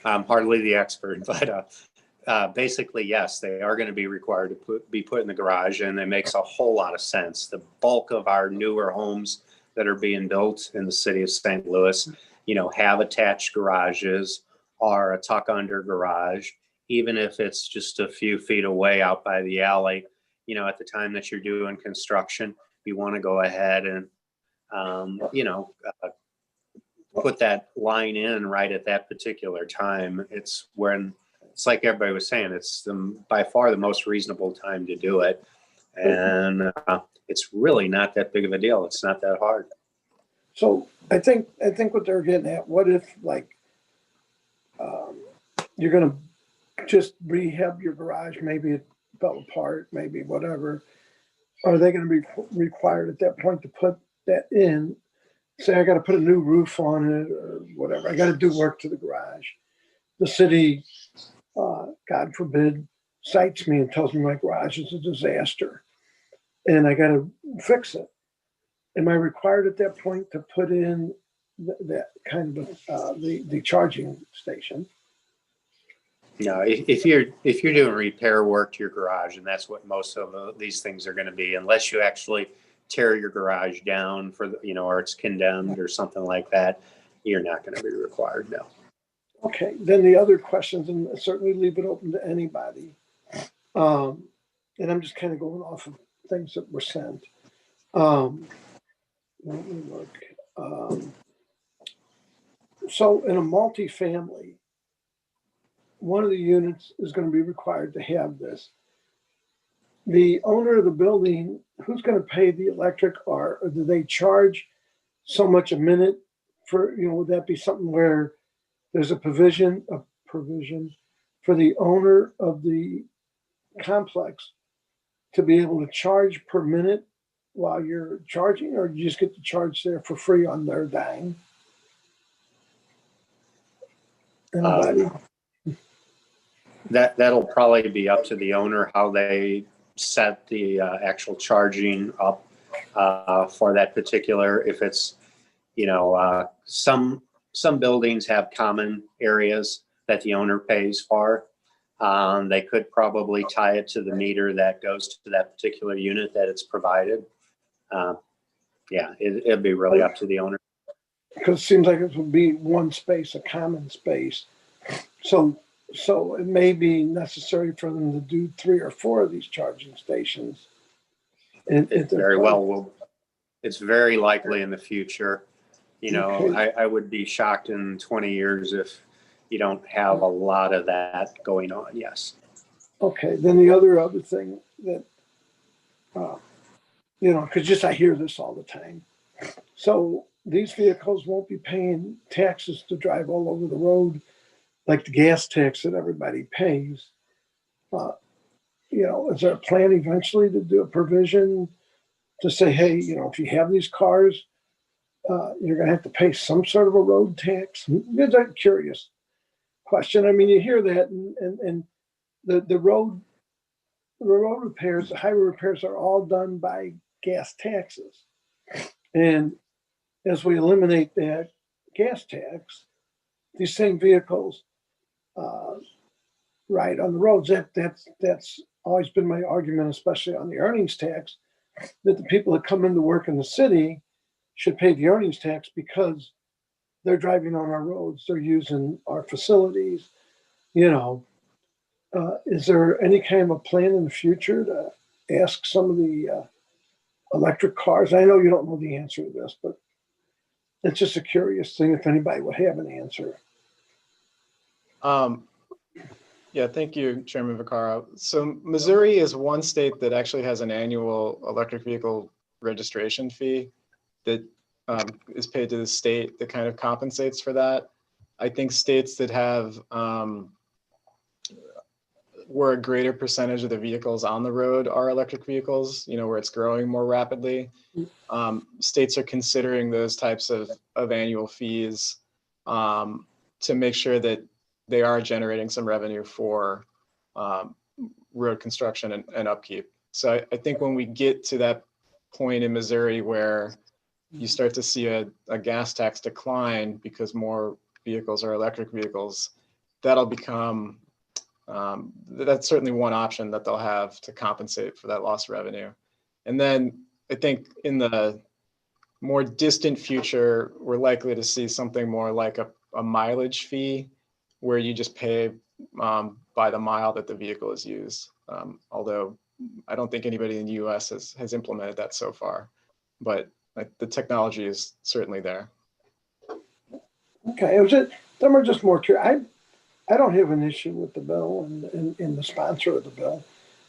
I'm hardly the expert, but basically, yes, they are going to be required to be put in the garage, and it makes a whole lot of sense. The bulk of our newer homes that are being built in the city of St. Louis, have attached garages or a tuck under garage, even if it's just a few feet away out by the alley. At the time that you're doing construction, you want to go ahead and, put that line in right at that particular time. It's like everybody was saying, it's by far the most reasonable time to do it. And it's really not that big of a deal. It's not that hard. So I think what they're getting at, what if you're going to just rehab your garage, maybe it fell apart, maybe whatever. Are they going to be required at that point to put that in? Say I got to put a new roof on it or whatever. I got to do work to the garage. The city, God forbid, cites me and tells me my garage is a disaster and I got to fix it. Am I required at that point to put in that kind of the charging station? No, if you're doing repair work to your garage, and that's what most of these things are going to be, unless you actually tear your garage down for or it's condemned or something like that, you're not going to be required. No. Okay, then the other questions, and certainly leave it open to anybody. And I'm just kind of going off of things that were sent. Let me look. So in a multifamily, one of the units is going to be required to have this. The owner of the building, who's going to pay the electric, or do they charge so much a minute for, would that be something where there's a provision for the owner of the complex to be able to charge per minute while you're charging, or you just get to charge there for free on their dime? Anybody? That'll probably be up to the owner how they set the actual charging up for that particular. If it's, some buildings have common areas that the owner pays for. They could probably tie it to the meter that goes to that particular unit that it's provided. Yeah, it'd be really up to the owner. Because it seems like it would be one space, a common space. So it may be necessary for them to do 3 or 4 of these charging stations. And It's very likely in the future. Okay. I would be shocked in 20 years if you don't have a lot of that going on. Yes. Okay. Then the other thing that, because I hear this all the time. So these vehicles won't be paying taxes to drive all over the road like the gas tax that everybody pays. Is there a plan eventually to do a provision to say, hey, if you have these cars, you're going to have to pay some sort of a road tax? It's a curious question. I mean, you hear that, and the road repairs, the highway repairs are all done by gas taxes. And as we eliminate that gas tax, these same vehicles ride on the roads. That's always been my argument, especially on the earnings tax, that the people that come into work in the city should pay the earnings tax because they're driving on our roads, they're using our facilities. Is there any kind of a plan in the future to ask some of the electric cars? I know you don't know the answer to this, but it's just a curious thing if anybody would have an answer. Yeah, thank you, Chairman Vaccaro. So Missouri is one state that actually has an annual electric vehicle registration fee that is paid to the state that kind of compensates for that. I think states that have where a greater percentage of the vehicles on the road are electric vehicles, where it's growing more rapidly, states are considering those types of annual fees to make sure that they are generating some revenue for road construction and upkeep. So I think when we get to that point in Missouri where you start to see a gas tax decline because more vehicles are electric vehicles, that'll become, that's certainly one option that they'll have to compensate for that lost revenue. And then I think in the more distant future, we're likely to see something more like a mileage fee, where you just pay by the mile that the vehicle is used. Although I don't think anybody in the US has implemented that so far, but the technology is certainly there. Okay, them are just more curious. I don't have an issue with the bill and the sponsor of the bill.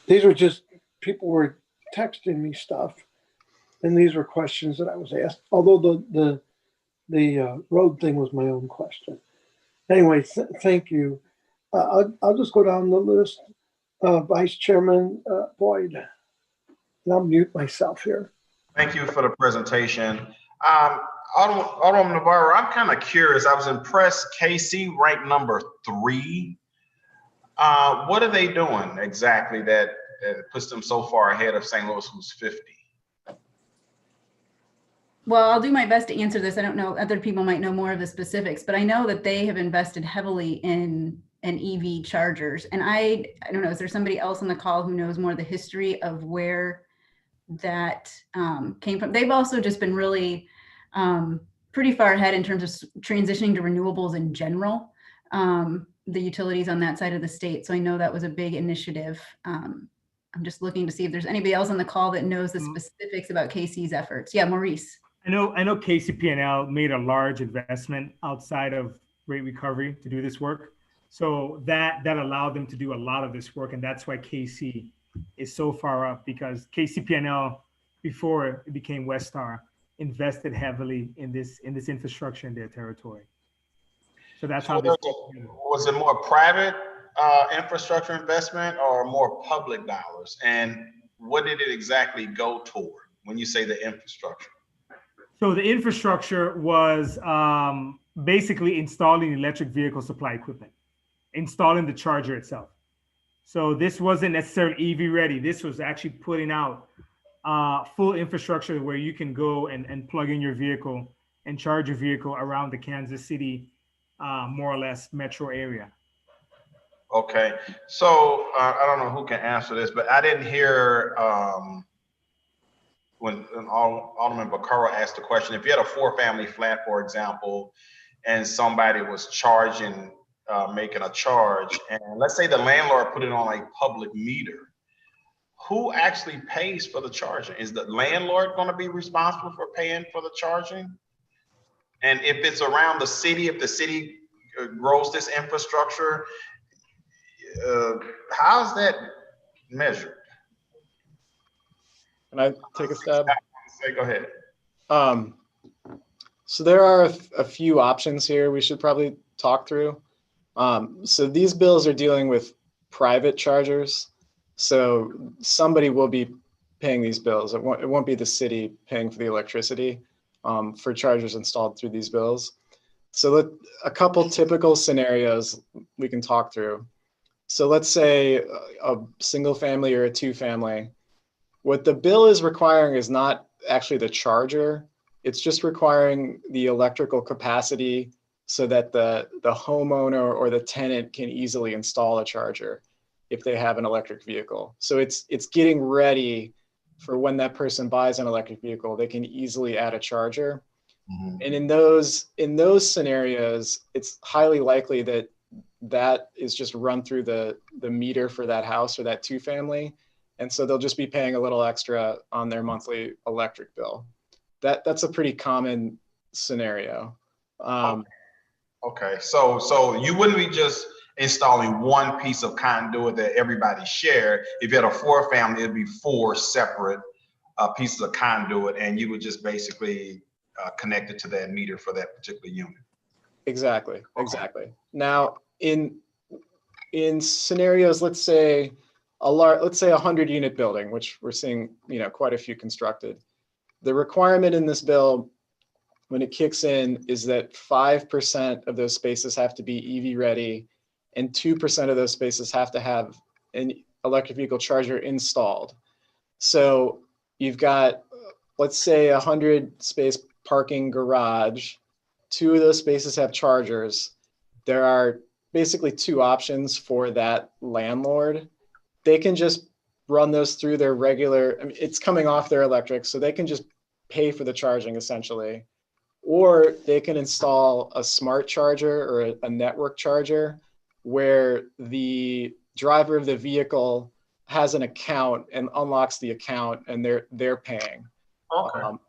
These were just, people were texting me stuff, and these were questions that I was asked, although the road thing was my own question. Anyway, thank you. I'll just go down the list. Vice Chairman Boyd, and I'll mute myself here. Thank you for the presentation. Alderman Navarro, I'm kind of curious. I was impressed. KC ranked number 3. What are they doing exactly that puts them so far ahead of St. Louis, who's 50? Well, I'll do my best to answer this. I don't know, other people might know more of the specifics, but I know that they have invested heavily in EV chargers. And I don't know, is there somebody else on the call who knows more of the history of where that came from? They've also just been really pretty far ahead in terms of transitioning to renewables in general. the utilities on that side of the state. So I know that was a big initiative. I'm just looking to see if there's anybody else on the call that knows the specifics about KC's efforts. Yeah, Maurice. I know KCP&L made a large investment outside of rate recovery to do this work. So that allowed them to do a lot of this work. And that's why KC is so far up, because KCP&L, before it became Westar, invested heavily in this infrastructure in their territory. So that's how this. Was it more private infrastructure investment or more public dollars? And what did it exactly go toward when you say the infrastructure? So the infrastructure was basically installing electric vehicle supply equipment, installing the charger itself. So this wasn't necessarily EV ready. This was actually putting out full infrastructure where you can go and plug in your vehicle and charge your vehicle around the Kansas City, more or less metro area. Okay, so I don't know who can answer this, but I didn't hear when Alderman Vaccaro asked the question, if you had a 4-family flat, for example, and somebody was charging, making a charge, and let's say the landlord put it on a public meter, who actually pays for the charging? Is the landlord going to be responsible for paying for the charging? And if it's around the city, if the city grows this infrastructure, how's that measured? Can I take a stab? Go ahead. So there are a few options here we should probably talk through. So these bills are dealing with private chargers. So somebody will be paying these bills. It won't be the city paying for the electricity for chargers installed through these bills. So a couple typical scenarios we can talk through. So let's say a single family or a 2-family. What the bill is requiring is not actually the charger. It's just requiring the electrical capacity so that the homeowner or the tenant can easily install a charger if they have an electric vehicle. So it's getting ready for when that person buys an electric vehicle, they can easily add a charger. Mm-hmm. And in those scenarios, it's highly likely that is just run through the meter for that house or that 2-family. And so they'll just be paying a little extra on their monthly electric bill. That's a pretty common scenario. Okay, so you wouldn't be just installing one piece of conduit that everybody share. If you had a 4-family, it'd be 4 separate pieces of conduit, and you would just basically connect it to that meter for that particular unit. Exactly. Now, in scenarios, let's say a 100-unit building, which we're seeing, quite a few constructed. The requirement in this bill, when it kicks in, is that 5% of those spaces have to be EV ready, and 2% of those spaces have to have an electric vehicle charger installed. So you've got, let's say, 100-space parking garage. 2 of those spaces have chargers. There are basically 2 options for that landlord. They can just run those through their regular, it's coming off their electric, so they can just pay for the charging essentially. Or they can install a smart charger or a network charger where the driver of the vehicle has an account and unlocks the account, and they're paying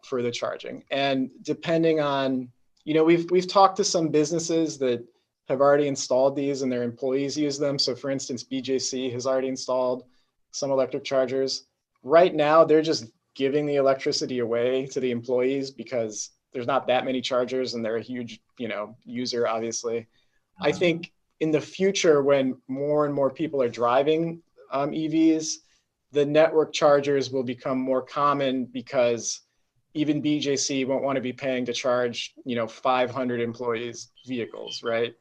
for the charging. And depending on, we've talked to some businesses that have already installed these and their employees use them. So for instance, BJC has already installed some electric chargers. Right now, they're just giving the electricity away to the employees because there's not that many chargers and they're a huge, user, obviously. I think in the future, when more and more people are driving EVs, the network chargers will become more common because even BJC won't want to be paying to charge, 500 employees' vehicles, right?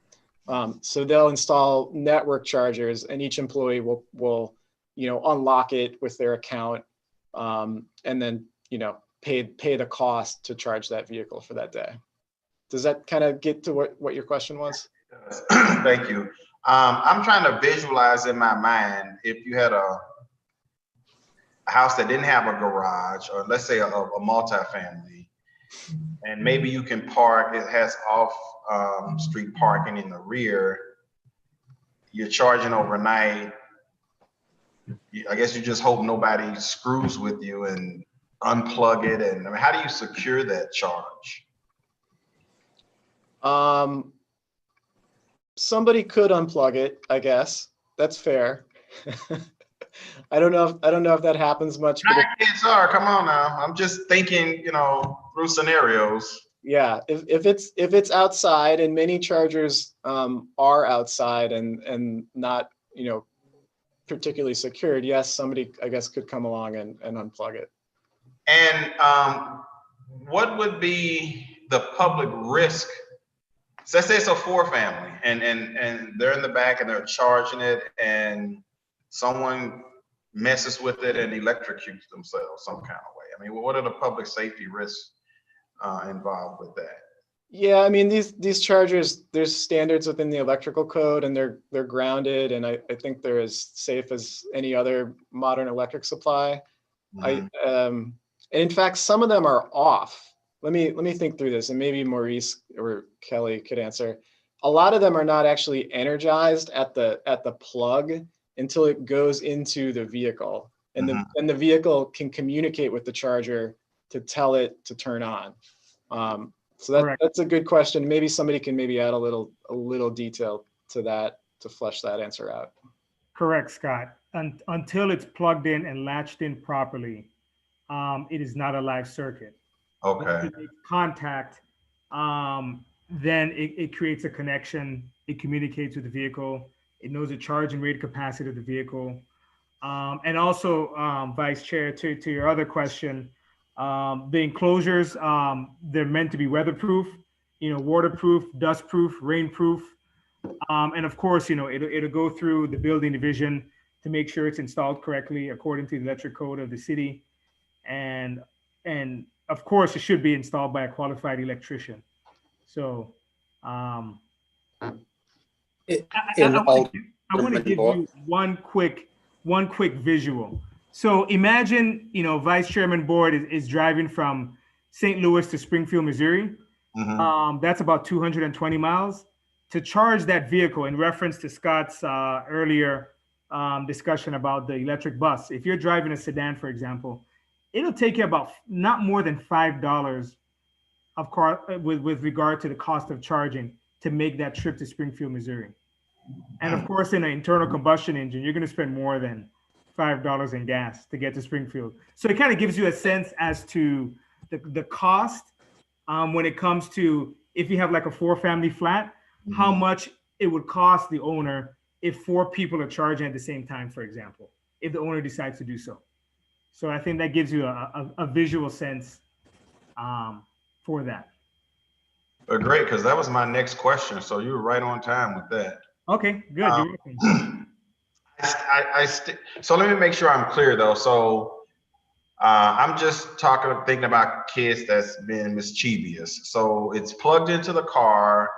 So they'll install network chargers, and each employee will unlock it with their account, and then, pay the cost to charge that vehicle for that day. Does that kind of get to what your question was? Thank you. I'm trying to visualize in my mind if you had a house that didn't have a garage, or let's say a multifamily, and maybe you can park, it has off street parking in the rear, you're charging overnight. I guess you just hope nobody screws with you and unplug it. And I mean, how do you secure that charge? Somebody could unplug it, I guess. That's fair. I don't know if that happens much. But kids are, come on now. I'm just thinking, through scenarios. Yeah, if it's outside, and many chargers are outside and not, particularly secured, yes, somebody, I guess, could come along and unplug it. And what would be the public risk? So let's say it's a 4-family and they're in the back and they're charging it and someone messes with it and electrocutes themselves some kind of way. I mean, what are the public safety risks involved with that? Yeah, I mean, these chargers, there's standards within the electrical code, and they're grounded, and I think they're as safe as any other modern electric supply. And in fact, some of them are off. Let me think through this, and maybe Maurice or Kelly could answer. A lot of them are not actually energized at the plug until it goes into the vehicle, and the vehicle can communicate with the charger to tell it to turn on. So that's a good question. Maybe somebody can add a little detail to that to flesh that answer out. Correct, Scott. Until it's plugged in and latched in properly, it is not a live circuit. Okay. Once it makes contact, then it creates a connection. It communicates with the vehicle. It knows the charging rate capacity of the vehicle. And also, Vice Chair, to your other question, the enclosures, they're meant to be weatherproof, waterproof, dustproof, rainproof. And of course, it'll go through the building division to make sure it's installed correctly according to the electric code of the city. And of course, it should be installed by a qualified electrician. So I want to give you one quick visual. So imagine, Vice Chairman Board is driving from St. Louis to Springfield, Missouri. That's about 220 miles. To charge that vehicle, in reference to Scott's earlier discussion about the electric bus, if you're driving a sedan, for example, it'll take you about not more than $5 of car with regard to the cost of charging to make that trip to Springfield, Missouri. And of course, in an internal combustion engine, you're going to spend more than $5 in gas to get to Springfield. So it kind of gives you a sense as to the cost when it comes to, if you have like a 4-family flat, how much it would cost the owner if 4 people are charging at the same time, for example, if the owner decides to do so. So I think that gives you a visual sense for that. Great, because that was my next question. So you were right on time with that. Okay, good. You're welcome. So let me make sure I'm clear though. So I'm just thinking about kids that's been mischievous. So it's plugged into the car,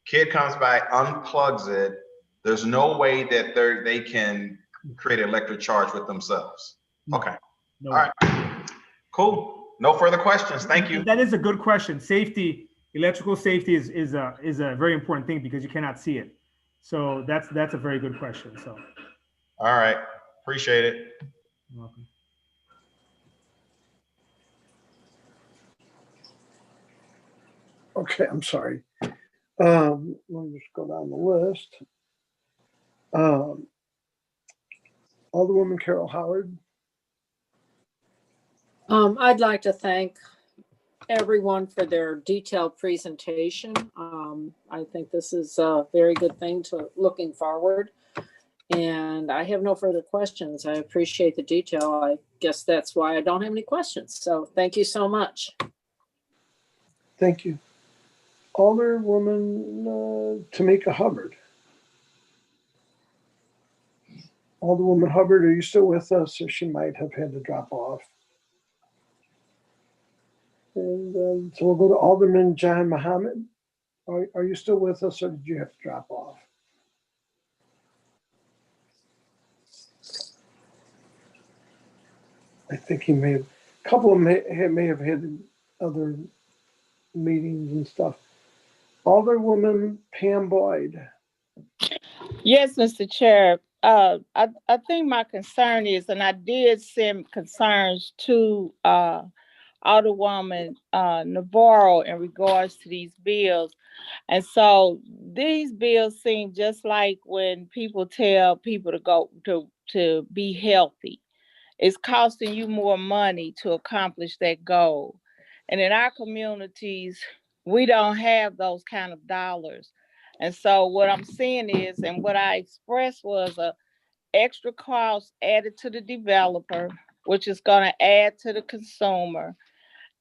kid comes by, unplugs it. There's no way that they can create an electric charge with themselves. Okay. No. All right. Cool. No further questions. Thank you. That is a good question. Safety, electrical safety is a very important thing because you cannot see it. So that's a very good question. So. All right. Appreciate it. You're welcome. Okay, I'm sorry. Let me just go down the list. Alderwoman Carol Howard. I'd like to thank everyone for their detailed presentation. I think this is a very good thing to looking forward. And I have no further questions. I appreciate the detail. I guess that's why I don't have any questions. So thank you so much. Thank you. Alderwoman Tamika Hubbard. Alderwoman Hubbard, are you still with us? Or she might have had to drop off. And so we'll go to Alderman John Muhammad. Are you still with us, or did you have to drop off? I think he may have, a couple of them may have had other meetings and stuff. Alderwoman Pam Boyd. Yes, Mr. Chair. I think my concern is, and I did send concerns to Alderwoman Navarro in regards to these bills. And so these bills seem just like when people tell people to go to be healthy. It's costing you more money to accomplish that goal. And in our communities, we don't have those kind of dollars. And so what I'm seeing is, and what I expressed was a extra cost added to the developer, which is going to add to the consumer.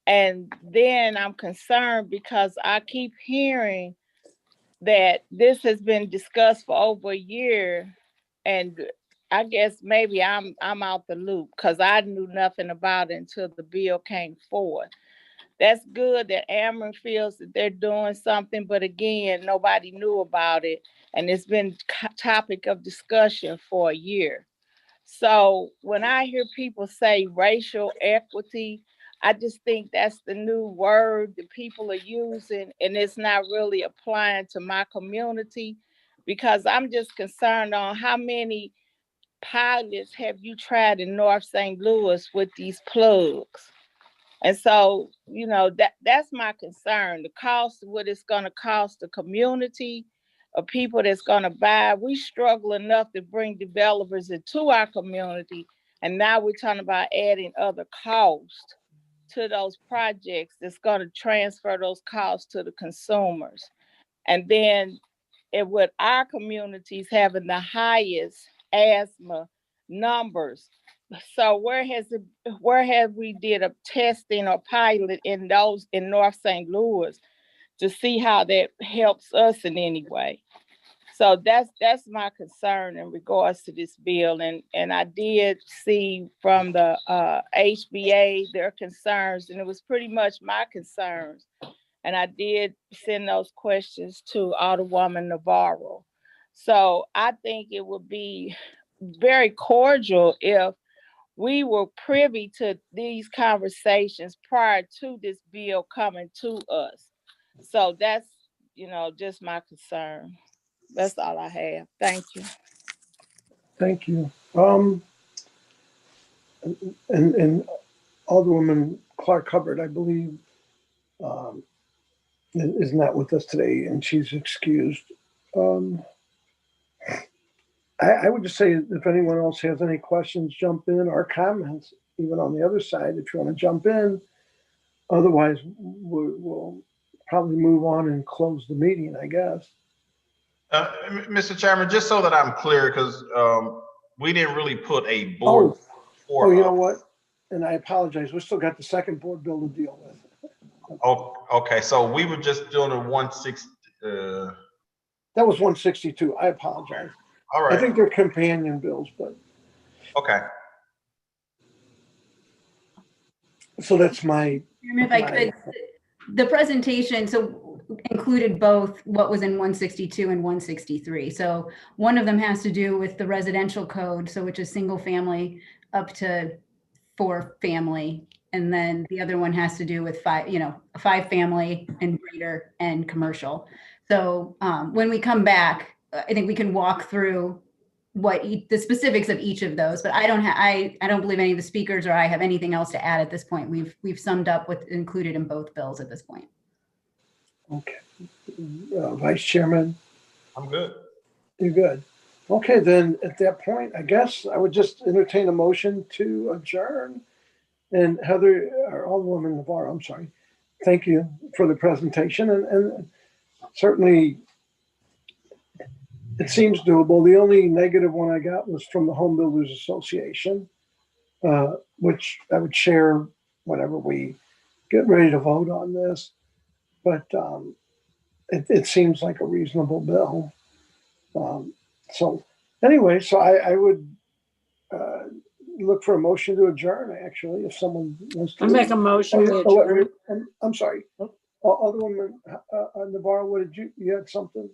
And then I'm concerned because I keep hearing that this has been discussed for over a year, and I guess maybe I'm out the loop because I knew nothing about it until the bill came forward. That's good that Ameren feels that they're doing something, but again, nobody knew about it, and it's been topic of discussion for a year. So when I hear people say racial equity, I just think that's the new word that people are using, and it's not really applying to my community because I'm just concerned on how many pilots have you tried in North St. Louis with these plugs. And so, that's my concern. The cost of what it's going to cost the community of people that's going to buy. We struggle enough to bring developers into our community. And now we're talking about adding other costs to those projects that's going to transfer those costs to the consumers. And then with our communities having the highest asthma numbers. So where have we did a testing or pilot in those in North St. Louis to see how that helps us in any way? So that's my concern in regards to this bill. And I did see from the HBA their concerns, and it was pretty much my concerns. And I did send those questions to Alderwoman Navarro. So I think it would be very cordial if we were privy to these conversations prior to this bill coming to us. So that's, just my concern. That's all I have. Thank you. Thank you. And Alderwoman Clark Hubbard, I believe, is not with us today, and she's excused. I would just say if anyone else has any questions, jump in, or comments, even on the other side, if you want to jump in. Otherwise, we'll probably move on and close the meeting, I guess. Mr. Chairman, just so that I'm clear, because we didn't really put a board. Oh, you know what? And I apologize. We still got the second board bill to deal with. Oh, okay. So we were just doing a 160. That was 162. I apologize. All right. I think they're companion bills, but. Okay. So that's my. If I could, the presentation included both what was in 162 and 163. So one of them has to do with the residential code, so which is single family up to 4 family. And then the other one has to do with 5 family and greater and commercial. So when we come back, I think we can walk through what the specifics of each of those, but I don't believe any of the speakers or I have anything else to add at this point. We've summed up what's included in both bills at this point. Okay. Vice Chairman? I'm good. You're good. Okay, then at that point, I guess I would just entertain a motion to adjourn. And Heather, or Alderwoman Navarro, I'm sorry. Thank you for the presentation. And certainly it seems doable. The only negative one I got was from the Home Builders Association, which I would share whenever we get ready to vote on this. But it seems like a reasonable bill. So anyway, so I would look for a motion to adjourn, actually, if someone wants to. I make a motion to adjourn. I'm sorry. Alderwoman Navarro, what did you had something?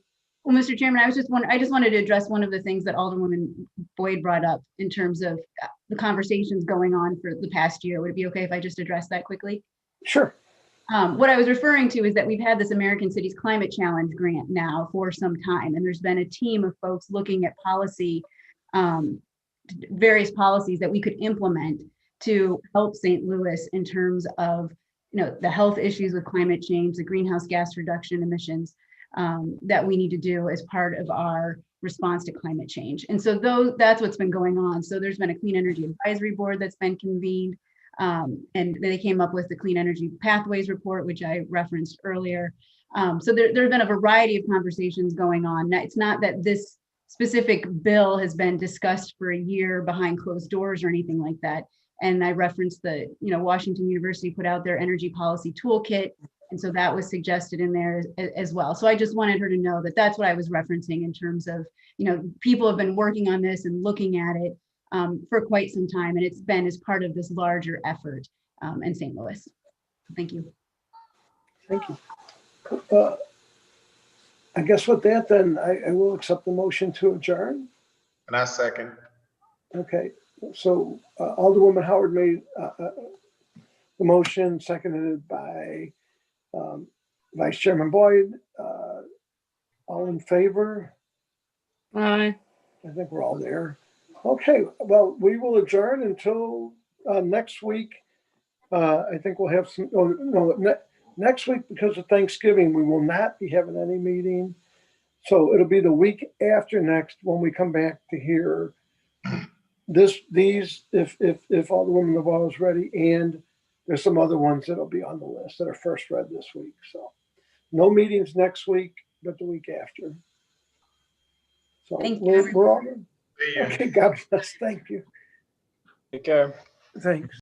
Well, Mr. Chairman, I just wanted to address one of the things that Alderwoman Boyd brought up in terms of the conversations going on for the past year. Would it be okay if I just address that quickly? Sure. What I was referring to is that we've had this American Cities Climate Challenge grant now for some time, and there's been a team of folks looking at policy, various policies that we could implement to help St. Louis in terms of, the health issues with climate change, the greenhouse gas reduction emissions that we need to do as part of our response to climate change. And so that's what's been going on. So there's been a Clean Energy Advisory Board that's been convened. And they came up with the Clean Energy Pathways Report, which I referenced earlier. So there have been a variety of conversations going on. Now, it's not that this specific bill has been discussed for a year behind closed doors or anything like that. And I referenced the, Washington University put out their energy policy toolkit. And so that was suggested in there as well. So I just wanted her to know that that's what I was referencing in terms of, people have been working on this and looking at it for quite some time, and it's been as part of this larger effort in St. Louis. Thank you. Thank you. I guess with that, then I will accept the motion to adjourn. And I second. Okay, so Alderwoman Howard made the motion, seconded by Vice Chairman Boyd. All in favor? Aye. I think we're all there. Okay, well, we will adjourn until next week. I think we'll have some, next week, because of Thanksgiving, we will not be having any meeting. So it'll be the week after next when we come back to hear these, if Alderwoman Navarro is ready, and there's some other ones that'll be on the list that are first read this week. So no meetings next week, but the week after. So Thank you, we're all good. See you. Okay, God bless. Thank you. Take care. Thanks.